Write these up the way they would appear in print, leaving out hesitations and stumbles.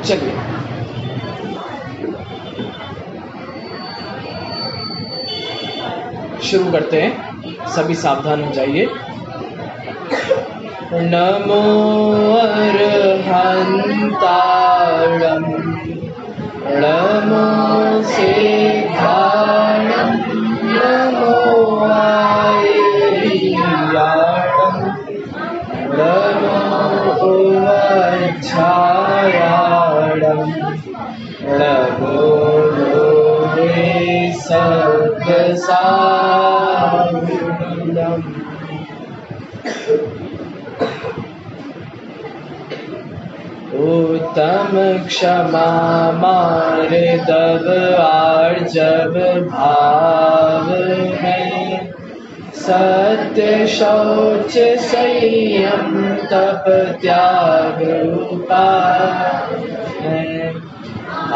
चलिए शुरू करते हैं, सभी सावधान हो जाइए। नमो अरहंताणं नमो सिद्धाणं नमो वायुर्याणं नमो वज्रायाणं नमो सर्गसावित्रम्। उत्तम क्षमा मार्दव आर्जव भाव है, सत्य शौच संयम तप त्याग उपाय,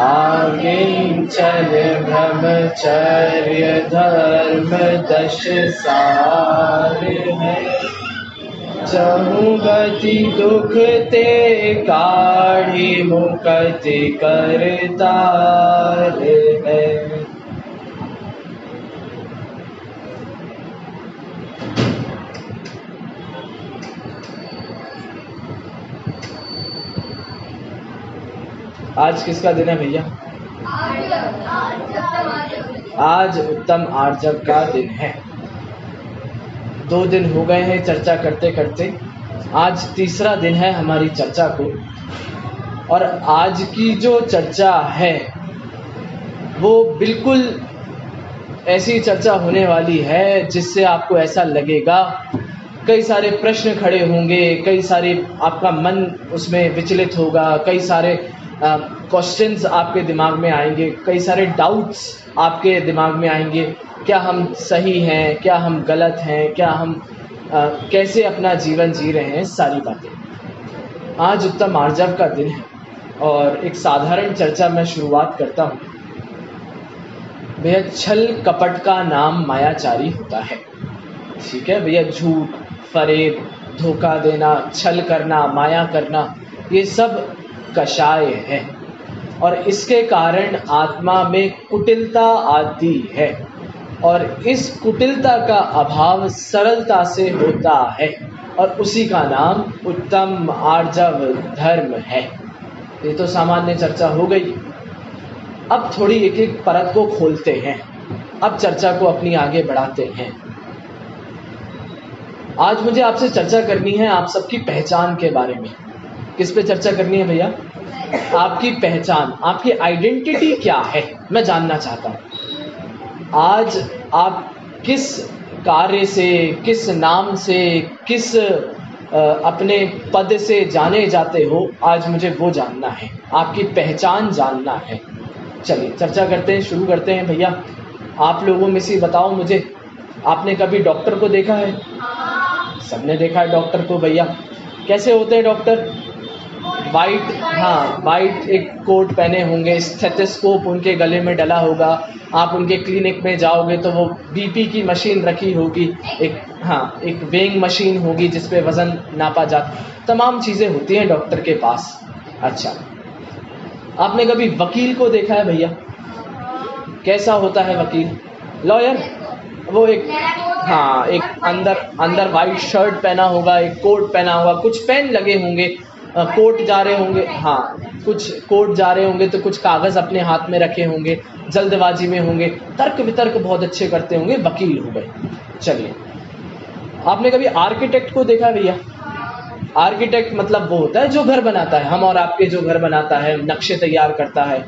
आगे चल ब्रह्मचर्य धर्म दश सार है, चहुगति दुख ते काढ़ी मुक्ति करता है। आज किसका दिन है भैया? आज उत्तम आर्जव का दिन है। 2 दिन हो गए हैं चर्चा करते करते, आज तीसरा दिन है हमारी चर्चा को। और आज की जो चर्चा है वो बिल्कुल ऐसी चर्चा होने वाली है जिससे आपको ऐसा लगेगा, कई सारे प्रश्न खड़े होंगे, कई सारे आपका मन उसमें विचलित होगा, कई सारे क्वेश्चंस आपके दिमाग में आएंगे, कई सारे डाउट्स आपके दिमाग में आएंगे। क्या हम सही हैं, क्या हम गलत हैं, क्या हम कैसे अपना जीवन जी रहे हैं, सारी बातें। आज उत्तम आर्जव का दिन है और एक साधारण चर्चा में शुरुआत करता हूँ। भैया छल कपट का नाम मायाचारी होता है, ठीक है भैया। झूठ, फरेब, धोखा देना, छल करना, माया करना, ये सब कषाय है और इसके कारण आत्मा में कुटिलता आती है और इस कुटिलता का अभाव सरलता से होता है और उसी का नाम उत्तम आर्जव धर्म है। ये तो सामान्य चर्चा हो गई। अब थोड़ी एक एक परत को खोलते हैं, अब चर्चा को अपनी आगे बढ़ाते हैं। आज मुझे आपसे चर्चा करनी है आप सबकी पहचान के बारे में। किस पे चर्चा करनी है भैया? आपकी पहचान, आपकी आइडेंटिटी क्या है, मैं जानना चाहता हूँ। आज आप किस कार्य से, किस नाम से, किस अपने पद से जाने जाते हो, आज मुझे वो जानना है, आपकी पहचान जानना है। चलिए चर्चा करते हैं, शुरू करते हैं भैया। आप लोगों में से बताओ मुझे, आपने कभी डॉक्टर को देखा है? सबने देखा है डॉक्टर को भैया। कैसे होते हैं डॉक्टर? वाइट, हाँ वाइट एक कोट पहने होंगे, स्टेथोस्कोप उनके गले में डला होगा। आप उनके क्लिनिक में जाओगे तो वो बीपी की मशीन रखी होगी, एक वेइंग मशीन होगी जिसपे वजन नापा जाता, तमाम चीज़ें होती हैं डॉक्टर के पास। अच्छा, आपने कभी वकील को देखा है भैया? कैसा होता है वकील? लॉयर, वो एक अंदर वाइट शर्ट पहना होगा, एक कोट पहना होगा, कुछ पेन लगे होंगे, कोर्ट जा रहे होंगे, कुछ कोर्ट जा रहे होंगे तो कुछ कागज़ अपने हाथ में रखे होंगे, जल्दबाजी में होंगे, तर्क वितर्क बहुत अच्छे करते होंगे, वकील हो गए। चलिए, आपने कभी आर्किटेक्ट को देखा है भैया? आर्किटेक्ट मतलब वो होता है जो घर बनाता है, हम और आपके जो घर बनाता है, नक्शे तैयार करता है।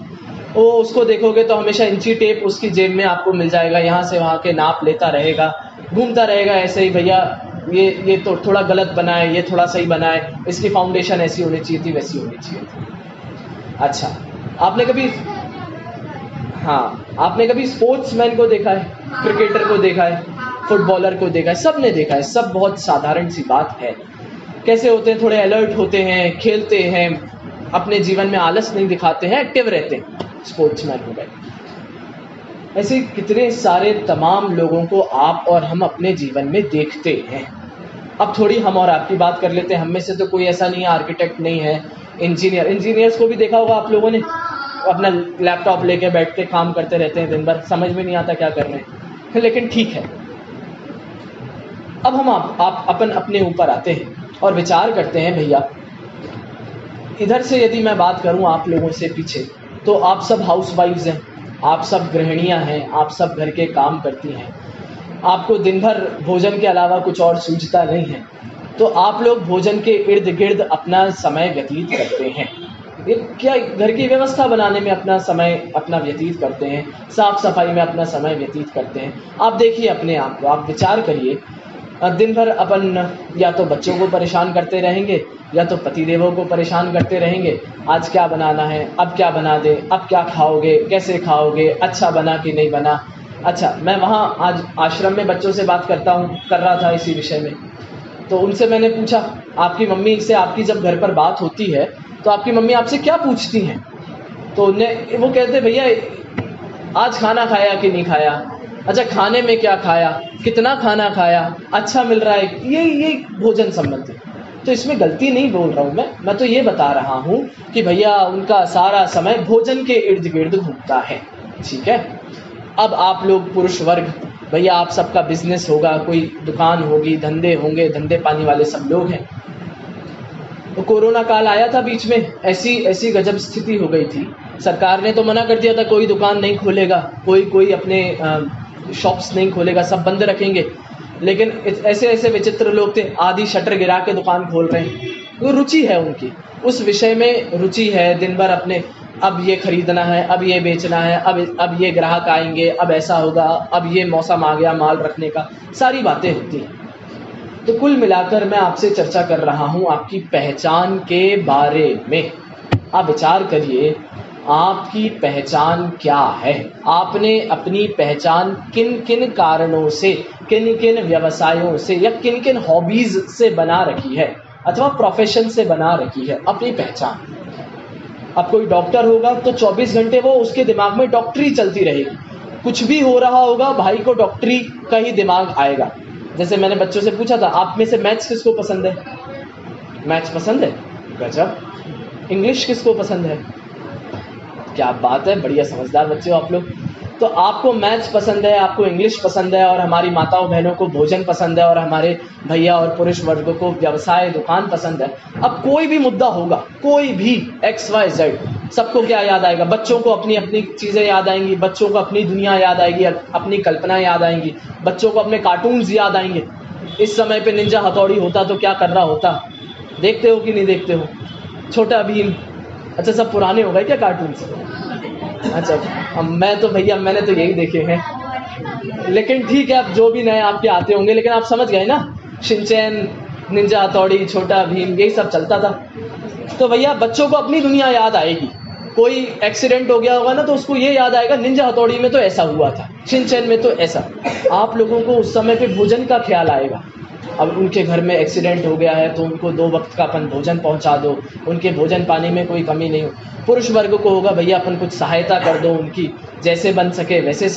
वो उसको देखोगे तो हमेशा इंची टेप उसकी जेब में आपको मिल जाएगा, यहाँ से वहाँ के नाप लेता रहेगा, घूमता रहेगा ऐसे ही, भैया ये तो थोड़ा गलत बना है, ये थोड़ा सही बना है, इसकी फाउंडेशन ऐसी होनी चाहिए थी, वैसी होनी चाहिए थी। अच्छा, आपने कभी स्पोर्ट्समैन को देखा है? क्रिकेटर को देखा है? फुटबॉलर को देखा है? सबने देखा है, सब बहुत साधारण सी बात है। कैसे होते हैं? थोड़े अलर्ट होते हैं, खेलते हैं, अपने जीवन में आलस नहीं दिखाते हैं, एक्टिव रहते हैं, स्पोर्ट्समैन हो गए। ऐसे कितने सारे तमाम लोगों को आप और हम अपने जीवन में देखते हैं। अब थोड़ी हम और आपकी बात कर लेते हैं। हम में से तो कोई ऐसा नहीं है, आर्किटेक्ट नहीं है, इंजीनियर्स को भी देखा होगा आप लोगों ने, अपना लैपटॉप लेके बैठ के काम करते रहते हैं दिन भर, समझ में नहीं आता क्या कर रहे हैं, लेकिन ठीक है। अब हम आप अपन अपने ऊपर आते हैं और विचार करते हैं। भैया इधर से यदि मैं बात करूं आप लोगों से पीछे, तो आप सब हाउसवाइफ्स हैं, आप सब गृहिणियां हैं, आप सब घर के काम करती हैं, आपको दिन भर भोजन के अलावा कुछ और सूझता नहीं है, तो आप लोग भोजन के इर्द गिर्द अपना समय व्यतीत करते हैं। क्या घर की व्यवस्था बनाने में अपना समय अपना व्यतीत करते हैं, साफ सफाई में अपना समय व्यतीत करते हैं। आप देखिए अपने आप को, आप विचार करिए, दिन भर अपन या तो बच्चों को परेशान करते रहेंगे या तो पतिदेवों को परेशान करते रहेंगे। आज क्या बनाना है, अब क्या बना दे, अब क्या खाओगे, कैसे खाओगे, अच्छा बना कि नहीं बना। अच्छा, मैं वहाँ आज आश्रम में बच्चों से बात कर रहा था इसी विषय में, तो उनसे मैंने पूछा, आपकी मम्मी से आपकी जब घर पर बात होती है तो आपकी मम्मी आपसे क्या पूछती हैं? तो वो कहते, भैया आज खाना खाया कि नहीं खाया, अच्छा खाने में क्या खाया, कितना खाना खाया, अच्छा मिल रहा है, ये भोजन संबंधी। तो इसमें गलती नहीं बोल रहा हूँ मैं तो ये बता रहा हूँ कि भैया उनका सारा समय भोजन के इर्द गिर्द घूमता है, ठीक है। अब आप लोग पुरुष वर्ग, भैया आप सबका बिजनेस होगा, कोई दुकान होगी, धंधे होंगे, धंधे पानी वाले सब लोग हैं। तो कोरोना काल आया था बीच में, ऐसी गजब स्थिति हो गई थी, सरकार ने तो मना कर दिया था कोई दुकान नहीं खोलेगा, कोई अपने शॉप्स नहीं खोलेगा, सब बंद रखेंगे। लेकिन ऐसे विचित्र लोग थे, आधी शटर गिरा के दुकान खोल रहे हैं। तो रुचि है उनकी, उस विषय में रुचि है, दिन भर अपने अब ये खरीदना है, अब ये बेचना है, अब ये ग्राहक आएंगे, अब ऐसा होगा, अब ये मौसम आ गया माल रखने का, सारी बातें होती हैं। तो कुल मिलाकर मैं आपसे चर्चा कर रहा हूं आपकी पहचान के बारे में। आप विचार करिए, आपकी पहचान क्या है? आपने अपनी पहचान किन किन कारणों से, किन किन व्यवसायों से या किन किन हॉबीज से बना रखी है अथवा प्रोफेशन से बना रखी है अपनी पहचान। अब कोई डॉक्टर होगा तो 24 घंटे वो उसके दिमाग में डॉक्टरी चलती रहेगी, कुछ भी हो रहा होगा भाई को डॉक्टरी का ही दिमाग आएगा। जैसे मैंने बच्चों से पूछा था, आप में से मैथ्स किसको पसंद है? मैथ्स पसंद है, गजब। इंग्लिश किसको पसंद है? क्या बात है, बढ़िया समझदार बच्चे हो आप लोग। तो आपको मैथ्स पसंद है, आपको इंग्लिश पसंद है, और हमारी माताओं बहनों को भोजन पसंद है, और हमारे भैया और पुरुष वर्ग को व्यवसाय दुकान पसंद है। अब कोई भी मुद्दा होगा, कोई भी XYZ, सबको क्या याद आएगा? बच्चों को अपनी अपनी चीजें याद आएंगी, बच्चों को अपनी दुनिया याद आएगी, अपनी कल्पनाएं याद आएंगी, बच्चों को अपने कार्टून्स याद आएंगे। इस समय पे निंजा हथौड़ी होता तो क्या कर रहा होता, देखते हो कि नहीं देखते हो? छोटा भीम, अच्छा सब पुराने हो गए क्या कार्टून से? अच्छा, मैं तो भैया मैंने तो यही देखे हैं, लेकिन ठीक है, अब जो भी नए आपके आते होंगे, लेकिन आप समझ गए ना, शिनचैन, निंजा हथौड़ी, छोटा भीम, यही सब चलता था। तो भैया बच्चों को अपनी दुनिया याद आएगी। कोई एक्सीडेंट हो गया होगा ना तो उसको ये याद आएगा, निंजा हथौड़ी में तो ऐसा हुआ था, शिनचैन में तो ऐसा। आप लोगों को उस समय पे भोजन का ख्याल आएगा। अब उनके घर में एक्सीडेंट हो गया है तो उनको 2 वक्त का अपन भोजन पहुंचा दो, उनके भोजन पानी में कोई कमी नहीं हो। पुरुष वर्ग को होगा, भैया अपन कुछ सहायता कर दो उनकी, जैसे बन सके वैसे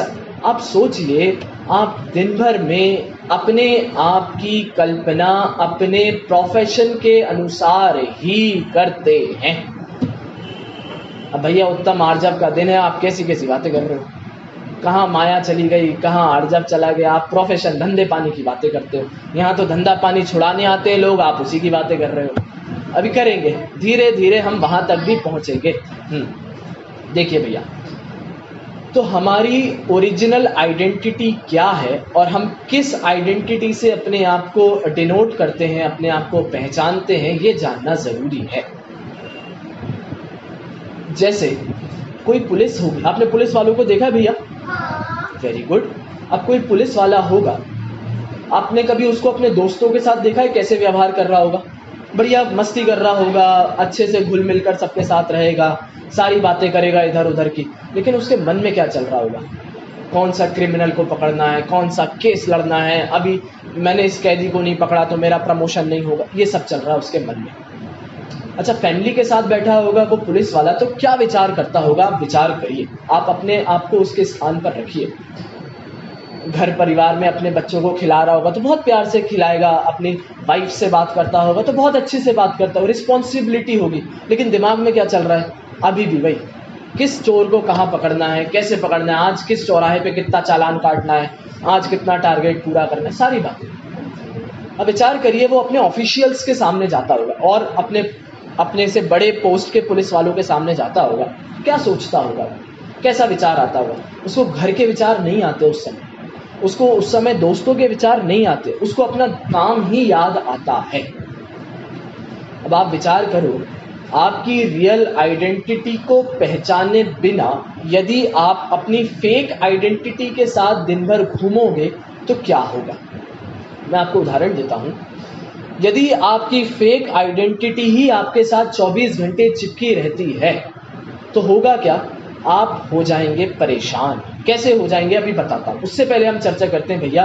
आप सोचिए, आप दिन भर में अपने आप की कल्पना अपने प्रोफेशन के अनुसार ही करते हैं। अब भैया उत्तम आर्जव का दिन है, आप कैसी कैसी बातें कर रहे हो? कहाँ माया चली गई, कहाँ आर्जव चला गया? आप प्रोफेशन धंधे पानी की बातें करते हो, यहाँ तो धंधा पानी छुड़ाने आते हैं लोग, आप उसी की बातें कर रहे हो। अभी करेंगे, धीरे धीरे हम वहां तक भी पहुंचेंगे। देखिए भैया, तो हमारी ओरिजिनल आइडेंटिटी क्या है और हम किस आइडेंटिटी से अपने आप को डिनोट करते हैं, अपने आप को पहचानते हैं, ये जानना जरूरी है। जैसे कोई पुलिस होगी, आपने पुलिस वालों को देखा भैया? Very good. अब कोई पुलिस वाला होगा, आपने कभी उसको अपने दोस्तों के साथ देखा है कैसे व्यवहार कर रहा होगा? बढ़िया मस्ती कर रहा होगा, अच्छे से घुल मिलकर सबके साथ रहेगा, सारी बातें करेगा इधर उधर की, लेकिन उसके मन में क्या चल रहा होगा? कौन सा क्रिमिनल को पकड़ना है, कौन सा केस लड़ना है, अभी मैंने इस कैदी को नहीं पकड़ा तो मेरा प्रमोशन नहीं होगा, ये सब चल रहा है उसके मन में। अच्छा, फैमिली के साथ बैठा होगा वो पुलिस वाला, तो क्या विचार करता होगा? आप विचार करिए, आप अपने आप को उसके स्थान पर रखिए। घर परिवार में अपने बच्चों को खिला रहा होगा तो बहुत प्यार से खिलाएगा, अपनी वाइफ से बात करता होगा तो बहुत अच्छे से बात करता होगा, रिस्पॉन्सिबिलिटी होगी। लेकिन दिमाग में क्या चल रहा है अभी भी? वही, किस चोर को कहाँ पकड़ना है, कैसे पकड़ना है, आज किस चौराहे पे कितना चालान काटना है, आज कितना टारगेट पूरा करना है, सारी बातें। अब विचार करिए, वो अपने ऑफिशियल्स के सामने जाता होगा और अपने से बड़े पोस्ट के पुलिस वालों के सामने जाता होगा, क्या सोचता होगा, कैसा विचार आता होगा? उसको घर के विचार नहीं आते उस समय, उसको उस समय दोस्तों के विचार नहीं आते, उसको अपना काम ही याद आता है। अब आप विचार करो, आपकी रियल आइडेंटिटी को पहचाने बिना यदि आप अपनी फेक आइडेंटिटी के साथ दिन भर घूमोगे तो क्या होगा? मैं आपको उदाहरण देता हूं। यदि आपकी फेक आइडेंटिटी ही आपके साथ 24 घंटे चिपकी रहती है तो होगा क्या? आप हो जाएंगे परेशान। कैसे हो जाएंगे अभी बताता हूं। उससे पहले हम चर्चा करते हैं, भैया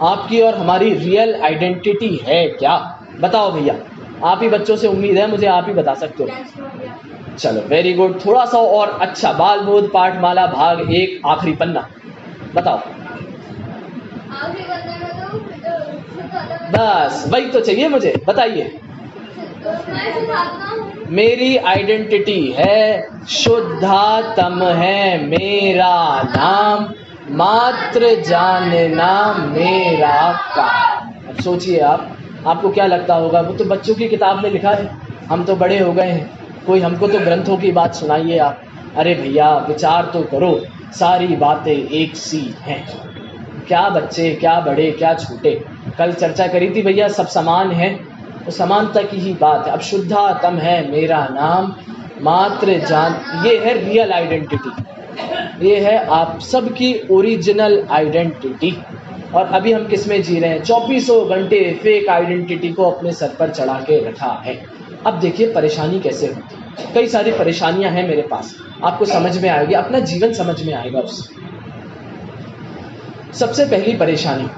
आपकी और हमारी रियल आइडेंटिटी है क्या? बताओ भैया, आप ही बच्चों से उम्मीद है, मुझे आप ही बता सकते हो। चलो वेरी गुड, थोड़ा सा और अच्छा। बाल बोध पाठमाला भाग 1 आखिरी पन्ना, बताओ। बस वही तो चाहिए मुझे, बताइए। मेरी आइडेंटिटी है शुद्धात्म है मेरा नाम, मात्र जानना मेरा काम। अब सोचिए आपको क्या लगता होगा? वो तो बच्चों की किताब में लिखा है, हम तो बड़े हो गए हैं, कोई हमको तो ग्रंथों की बात सुनाइए आप। अरे भैया विचार तो करो, सारी बातें एक सी हैं। क्या बच्चे, क्या बड़े, क्या छोटे। कल चर्चा करी थी भैया, सब समान है, तो समानता की ही बात है। अब शुद्धात्म है मेरा नाम, मात्र जान, ये है रियल आइडेंटिटी, ये है आप सबकी ओरिजिनल आइडेंटिटी। और अभी हम किस में जी रहे हैं? 24 घंटे फेक आइडेंटिटी को अपने सर पर चढ़ा के रखा है। अब देखिए परेशानी कैसे होती है। कई सारी परेशानियां हैं मेरे पास, आपको समझ में आएगी, अपना जीवन समझ में आएगा उससे। सबसे पहली परेशानी,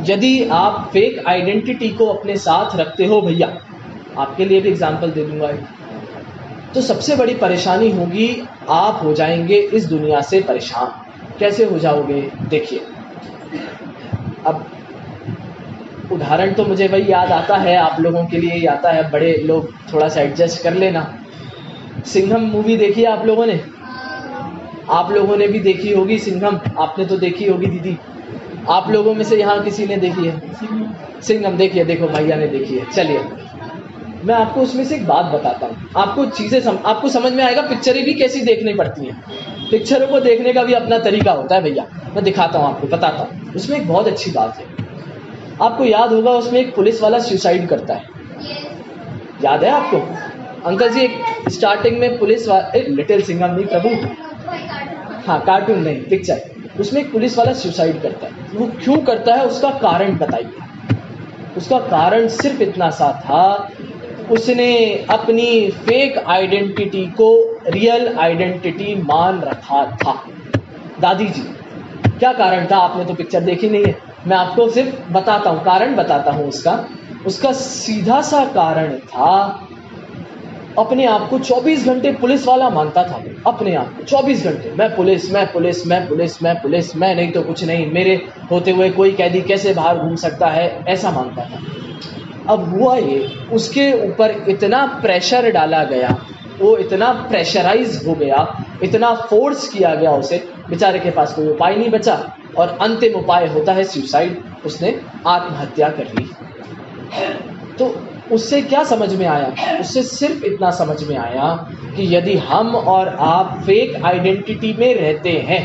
यदि आप फेक आइडेंटिटी को अपने साथ रखते हो, भैया आपके लिए भी एग्जाम्पल दे दूंगा, तो सबसे बड़ी परेशानी होगी आप हो जाएंगे इस दुनिया से परेशान। कैसे हो जाओगे? देखिए, अब उदाहरण तो मुझे वही याद आता है, आप लोगों के लिए ही आता है, बड़े लोग थोड़ा सा एडजस्ट कर लेना। सिंघम मूवी देखी है आप लोगों ने? आप लोगों ने भी देखी होगी सिंघम, आपने तो देखी होगी दीदी। आप लोगों में से यहाँ किसी ने देखी है सिंघम? देखिए, देखो भैया ने देखी है। चलिए मैं आपको उसमें से एक बात बताता हूँ, आपको चीजें आपको समझ में आएगा। पिक्चरें भी कैसी देखनी पड़ती हैं, पिक्चरों को देखने का भी अपना तरीका होता है भैया। मैं दिखाता हूँ आपको, बताता हूँ। उसमें एक बहुत अच्छी बात है, आपको याद होगा, उसमें एक पुलिस वाला सुसाइड करता है। याद है आपको? अंकल जी, एक स्टार्टिंग में पुलिस वाला, लिटिल सिंघम नहीं प्रभु, हाँ कार्टून नहीं, पिक्चर, उसमें एक पुलिस वाला सुसाइड करता है। वो क्यों करता है, उसका कारण बताइए। उसका कारण सिर्फ इतना सा था, उसने अपनी फेक आइडेंटिटी को रियल आइडेंटिटी मान रखा था। दादी जी, क्या कारण था? आपने तो पिक्चर देखी नहीं है, मैं आपको सिर्फ बताता हूँ, कारण बताता हूँ उसका सीधा सा कारण था, अपने आप को 24 घंटे पुलिस वाला मानता था। अपने आप को 24 घंटे, मैं पुलिस, मैं पुलिस, मैं पुलिस, मैं पुलिस, मैं नहीं तो कुछ नहीं, मेरे होते हुए कोई कैदी कैसे बाहर घूम सकता है, ऐसा मानता था। अब हुआ ये, उसके ऊपर इतना प्रेशर डाला गया, वो इतना प्रेशराइज हो गया, इतना फोर्स किया गया उसे, बेचारे के पास कोई उपाय नहीं बचा और अंतिम उपाय होता है सुसाइड। उसने आत्महत्या कर ली। तो उससे क्या समझ में आया? उससे सिर्फ इतना समझ में आया कि यदि हम और आप फेक आइडेंटिटी में रहते हैं,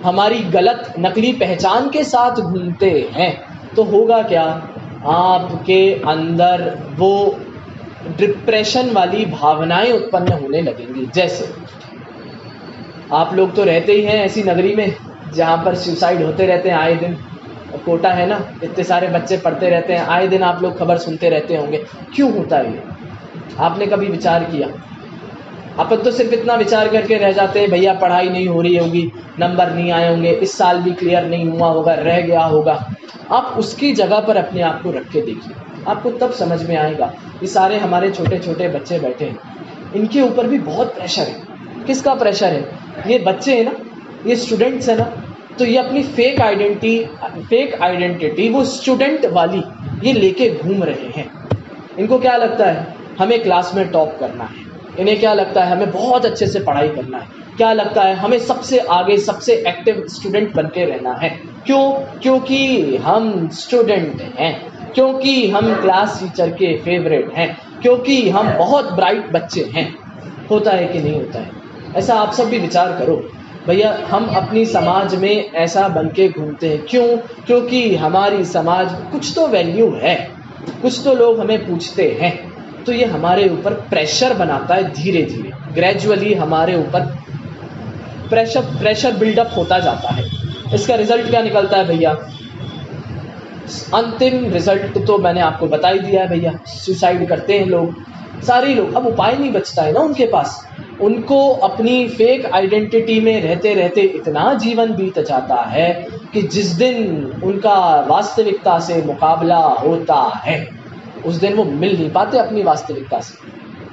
हमारी गलत नकली पहचान के साथ घूमते हैं, तो होगा क्या? आपके अंदर वो डिप्रेशन वाली भावनाएं उत्पन्न होने लगेंगी। जैसे आप लोग तो रहते ही हैं ऐसी नगरी में जहाँ पर सुसाइड होते रहते हैं आए दिन। कोटा है ना, इतने सारे बच्चे पढ़ते रहते हैं, आए दिन आप लोग खबर सुनते रहते होंगे। क्यों होता है ये? आपने कभी विचार किया? अपन तो सिर्फ इतना विचार करके रह जाते हैं, भैया पढ़ाई नहीं हो रही होगी, नंबर नहीं आए होंगे, इस साल भी क्लियर नहीं हुआ होगा, रह गया होगा। आप उसकी जगह पर अपने आप को रख के देखिए, आपको तब समझ में आएगा। ये सारे हमारे छोटे छोटे बच्चे बैठे हैं, इनके ऊपर भी बहुत प्रेशर है। किसका प्रेशर है? ये बच्चे हैं ना, ये स्टूडेंट्स हैं ना, तो ये अपनी फेक आइडेंटिटी वो स्टूडेंट वाली ये लेके घूम रहे हैं। इनको क्या लगता है, हमें क्लास में टॉप करना है, इन्हें क्या लगता है, हमें बहुत अच्छे से पढ़ाई करना है, क्या लगता है, हमें सबसे आगे सबसे एक्टिव स्टूडेंट बन के रहना है। क्यों? क्योंकि हम स्टूडेंट हैं, क्योंकि हम क्लास टीचर के फेवरेट हैं, क्योंकि हम बहुत ब्राइट बच्चे हैं। होता है कि नहीं होता है? ऐसा आप सब भी विचार करो भैया। हम अपनी समाज में ऐसा बन के घूमते हैं, क्यों? क्योंकि हमारी समाज कुछ तो वैल्यू है, कुछ तो लोग हमें पूछते हैं, तो ये हमारे ऊपर प्रेशर बनाता है। धीरे धीरे ग्रेजुअली हमारे ऊपर प्रेशर बिल्डअप होता जाता है। इसका रिजल्ट क्या निकलता है भैया? अंतिम रिजल्ट तो मैंने आपको बता ही दिया है भैया, सुसाइड करते हैं लोग, सारे लोग। अब उपाय नहीं बचता है ना उनके पास, उनको अपनी फेक आइडेंटिटी में रहते रहते इतना जीवन बीत जाता है कि जिस दिन उनका वास्तविकता से मुकाबला होता है उस दिन वो मिल नहीं पाते अपनी वास्तविकता से,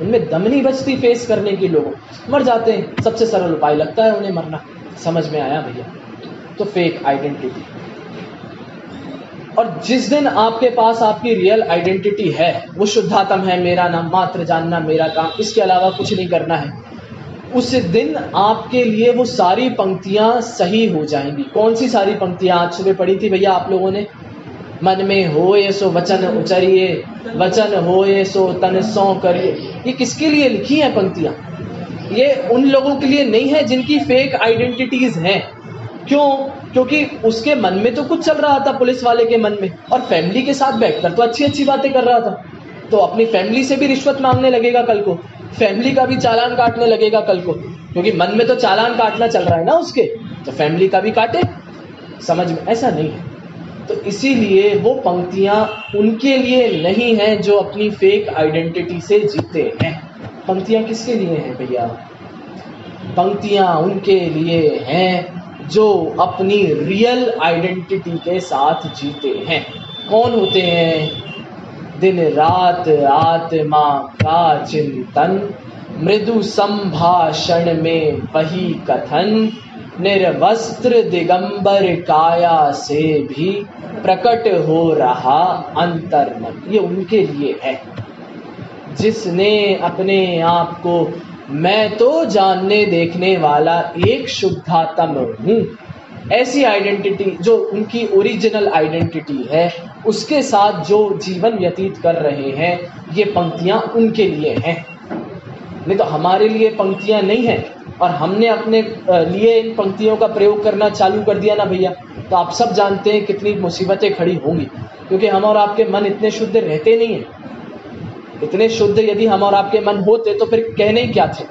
उनमें दम नहीं बचती फेस करने की, लोगों मर जाते हैं। सबसे सरल उपाय लगता है उन्हें मरना। समझ में आया भैया? तो फेक आइडेंटिटी। और जिस दिन आपके पास आपकी रियल आइडेंटिटी है, वो शुद्धात्म है, मेरा नाम मात्र जानना मेरा काम, इसके अलावा कुछ नहीं करना है, उस दिन आपके लिए वो सारी पंक्तियां सही हो जाएंगी। कौन सी सारी पंक्तियां आज सुबह पढ़ी थी भैया आप लोगों ने? मन में होए सो वचन उचरिए, वचन होए सो तन सौ करिए। ये किसके लिए लिखी हैं पंक्तियां? ये उन लोगों के लिए नहीं है जिनकी फेक आइडेंटिटीज हैं। क्यों? क्योंकि उसके मन में तो कुछ चल रहा था, पुलिस वाले के मन में, और फैमिली के साथ बैठकर तो अच्छी अच्छी बातें कर रहा था, तो अपनी फैमिली से भी रिश्वत मांगने लगेगा कल को, फैमिली का भी चालान काटने लगेगा कल को, क्योंकि मन में तो चालान काटना चल रहा है ना उसके, तो फैमिली का भी काटे। समझ में? ऐसा नहीं है। तो इसीलिए वो पंक्तियां उनके लिए नहीं हैं जो अपनी फेक आइडेंटिटी से जीते हैं। पंक्तियां किसके लिए हैं भैया? पंक्तियां उनके लिए हैं जो अपनी रियल आइडेंटिटी के साथ जीते हैं। कौन होते हैं? दिन रात आत्मा का चिंतन, मृदु संभाषण में वही कथन, निर्वस्त्र दिगंबर काया से भी प्रकट हो रहा अंतर्मन। ये उनके लिए है जिसने अपने आप को मैं तो जानने देखने वाला एक शुद्धात्म हूँ, ऐसी आइडेंटिटी जो उनकी ओरिजिनल आइडेंटिटी है, उसके साथ जो जीवन व्यतीत कर रहे हैं, ये पंक्तियां उनके लिए हैं। नहीं तो हमारे लिए पंक्तियां नहीं हैं, और हमने अपने लिए इन पंक्तियों का प्रयोग करना चालू कर दिया ना भैया, तो आप सब जानते हैं कितनी मुसीबतें खड़ी होंगी, क्योंकि हम और आपके मन इतने शुद्ध रहते नहीं हैं। इतने शुद्ध यदि हम और आपके मन होते तो फिर कहने ही क्या थे,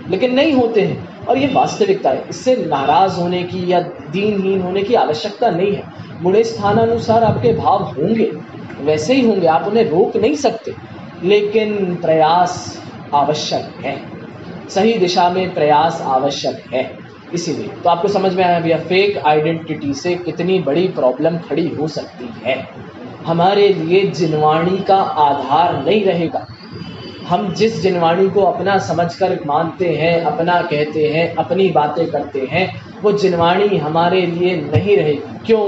लेकिन नहीं होते हैं, और ये वास्तविकता है। इससे नाराज होने की या दीनहीन होने की आवश्यकता नहीं है। गुणे स्थानानुसार आपके भाव होंगे, वैसे ही होंगे, आप उन्हें रोक नहीं सकते, लेकिन प्रयास आवश्यक है, सही दिशा में प्रयास आवश्यक है। इसीलिए तो आपको समझ में आया भैया, फेक आइडेंटिटी से कितनी बड़ी प्रॉब्लम खड़ी हो सकती है। हमारे लिए जिनवाणी का आधार नहीं रहेगा। हम जिस जिनवाणी को अपना समझकर मानते हैं, अपना कहते हैं, अपनी बातें करते हैं, वो जिनवाणी हमारे लिए नहीं रहेगी। क्यों?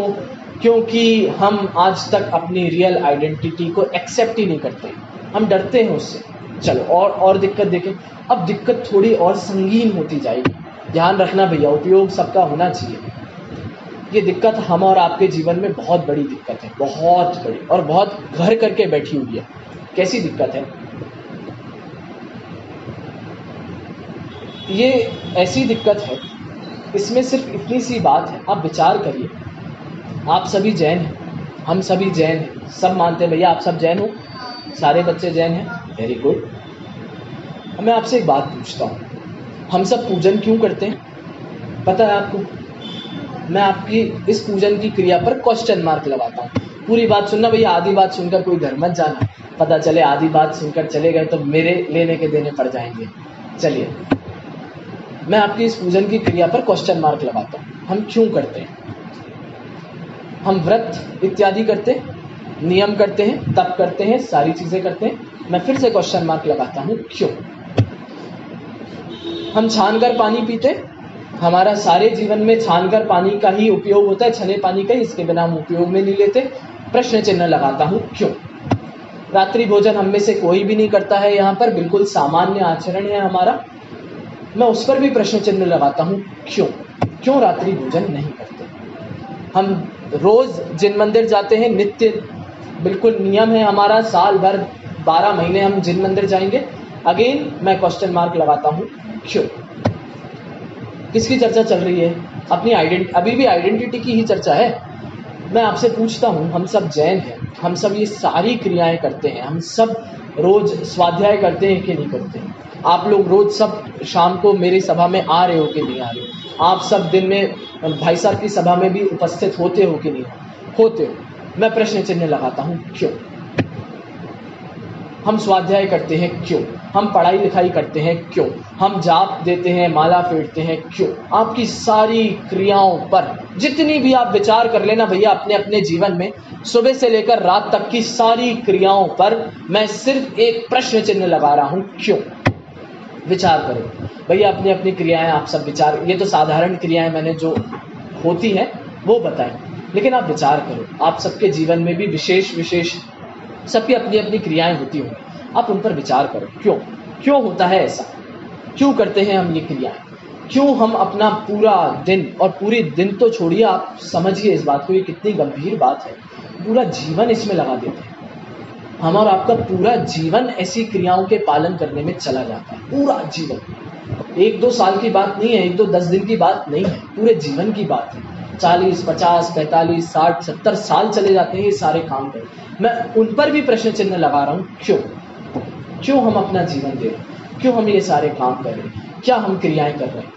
क्योंकि हम आज तक अपनी रियल आइडेंटिटी को एक्सेप्ट ही नहीं करते, हम डरते हैं उससे। चलो और दिक्कत देखें। अब दिक्कत थोड़ी और संगीन होती जाएगी। ध्यान रखना भैया, उपयोग सबका होना चाहिए। ये दिक्कत हम और आपके जीवन में बहुत बड़ी दिक्कत है, बहुत बड़ी, और बहुत घर करके बैठी हुई है। कैसी दिक्कत है? ये ऐसी दिक्कत है, इसमें सिर्फ इतनी सी बात है, आप विचार करिए। आप सभी जैन हैं, हम सभी जैन हैं, सब मानते हैं भैया आप सब जैन हो, सारे बच्चे जैन हैं, वेरी गुड। मैं आपसे एक बात पूछता हूँ, हम सब पूजन क्यों करते हैं? पता है आपको? मैं आपकी इस पूजन की क्रिया पर क्वेश्चन मार्क लगाता हूँ। पूरी बात सुनना भैया, आधी बात सुनकर कोई घर मत जाना, पता चले आधी बात सुनकर चले गए तो मेरे लेने के देने पड़ जाएंगे। चलिए, मैं आपकी इस पूजन की क्रिया पर क्वेश्चन मार्क लगाता हूँ। हम क्यों करते हैं? हम व्रत इत्यादि करते हैं, नियम करते हैं, तप करते हैं, सारी चीजें करते हैं। मैं फिर से क्वेश्चन मार्क लगाता हूँ, क्यों? हम छानकर पानी पीते, हमारा सारे जीवन में छानकर पानी का ही उपयोग होता है, छने पानी का ही, इसके बिना हम उपयोग में नहीं लेते। प्रश्न चिन्ह लगाता हूँ क्यों। रात्रि भोजन हम में से कोई भी नहीं करता है यहाँ पर, बिल्कुल सामान्य आचरण है हमारा। मैं उस पर भी प्रश्न चिन्ह लगाता हूँ क्यों। क्यों रात्रि भोजन नहीं करते? हम रोज जिन मंदिर जाते हैं, नित्य बिल्कुल नियम है हमारा, साल भर 12 महीने हम जिन मंदिर जाएंगे। अगेन मैं क्वेश्चन मार्क लगाता हूँ क्यों। किसकी चर्चा चल रही है? अपनी आइडेंटिटी, अभी भी आइडेंटिटी की ही चर्चा है। मैं आपसे पूछता हूँ, हम सब जैन हैं, हम सब ये सारी क्रियाएं करते हैं, हम सब रोज स्वाध्याय करते हैं कि नहीं करते हैं? आप लोग रोज सब शाम को मेरी सभा में आ रहे हो कि नहीं आ रहे हो? आप सब दिन में भाई साहब की सभा में भी उपस्थित होते हो कि नहीं होते हो? मैं प्रश्न चिन्ह लगाता हूँ क्यों। हम स्वाध्याय करते हैं क्यों, हम पढ़ाई लिखाई करते हैं क्यों, हम जाप देते हैं, माला फेरते हैं क्यों? आपकी सारी क्रियाओं पर जितनी भी आप विचार कर लेना भैया, अपने अपने जीवन में सुबह से लेकर रात तक की सारी क्रियाओं पर मैं सिर्फ एक प्रश्न चिन्ह लगा रहा हूं क्यों। विचार करो भैया, अपनी अपनी क्रियाएं आप सब विचार, ये तो साधारण क्रियाएं मैंने जो होती हैं वो बताएं, लेकिन आप विचार करो, आप सबके जीवन में भी विशेष विशेष सबकी अपनी अपनी क्रियाएं होती होंगी, आप उन पर विचार करो क्यों। क्यों होता है ऐसा? क्यों करते हैं हम ये क्रियाएं? क्यों हम अपना पूरा दिन, और पूरी दिन तो छोड़िए, आप समझिए इस बात को, ये कितनी गंभीर बात है, पूरा जीवन इसमें लगा देते हैं हम, और आपका पूरा जीवन ऐसी क्रियाओं के पालन करने में चला जाता है। पूरा जीवन, 1-2 साल की बात नहीं है, 1-2 10 दिन की बात नहीं है, पूरे जीवन की बात है। 40, 50, 45, 60, 70 साल चले जाते हैं ये सारे काम कर। मैं उन पर भी प्रश्न चिन्ह लगा रहा हूँ क्यों। क्यों हम अपना जीवन दे रहे हैं, क्यों हम ये सारे काम कर रहे हैं, क्या हम क्रियाएं कर रहे हैं।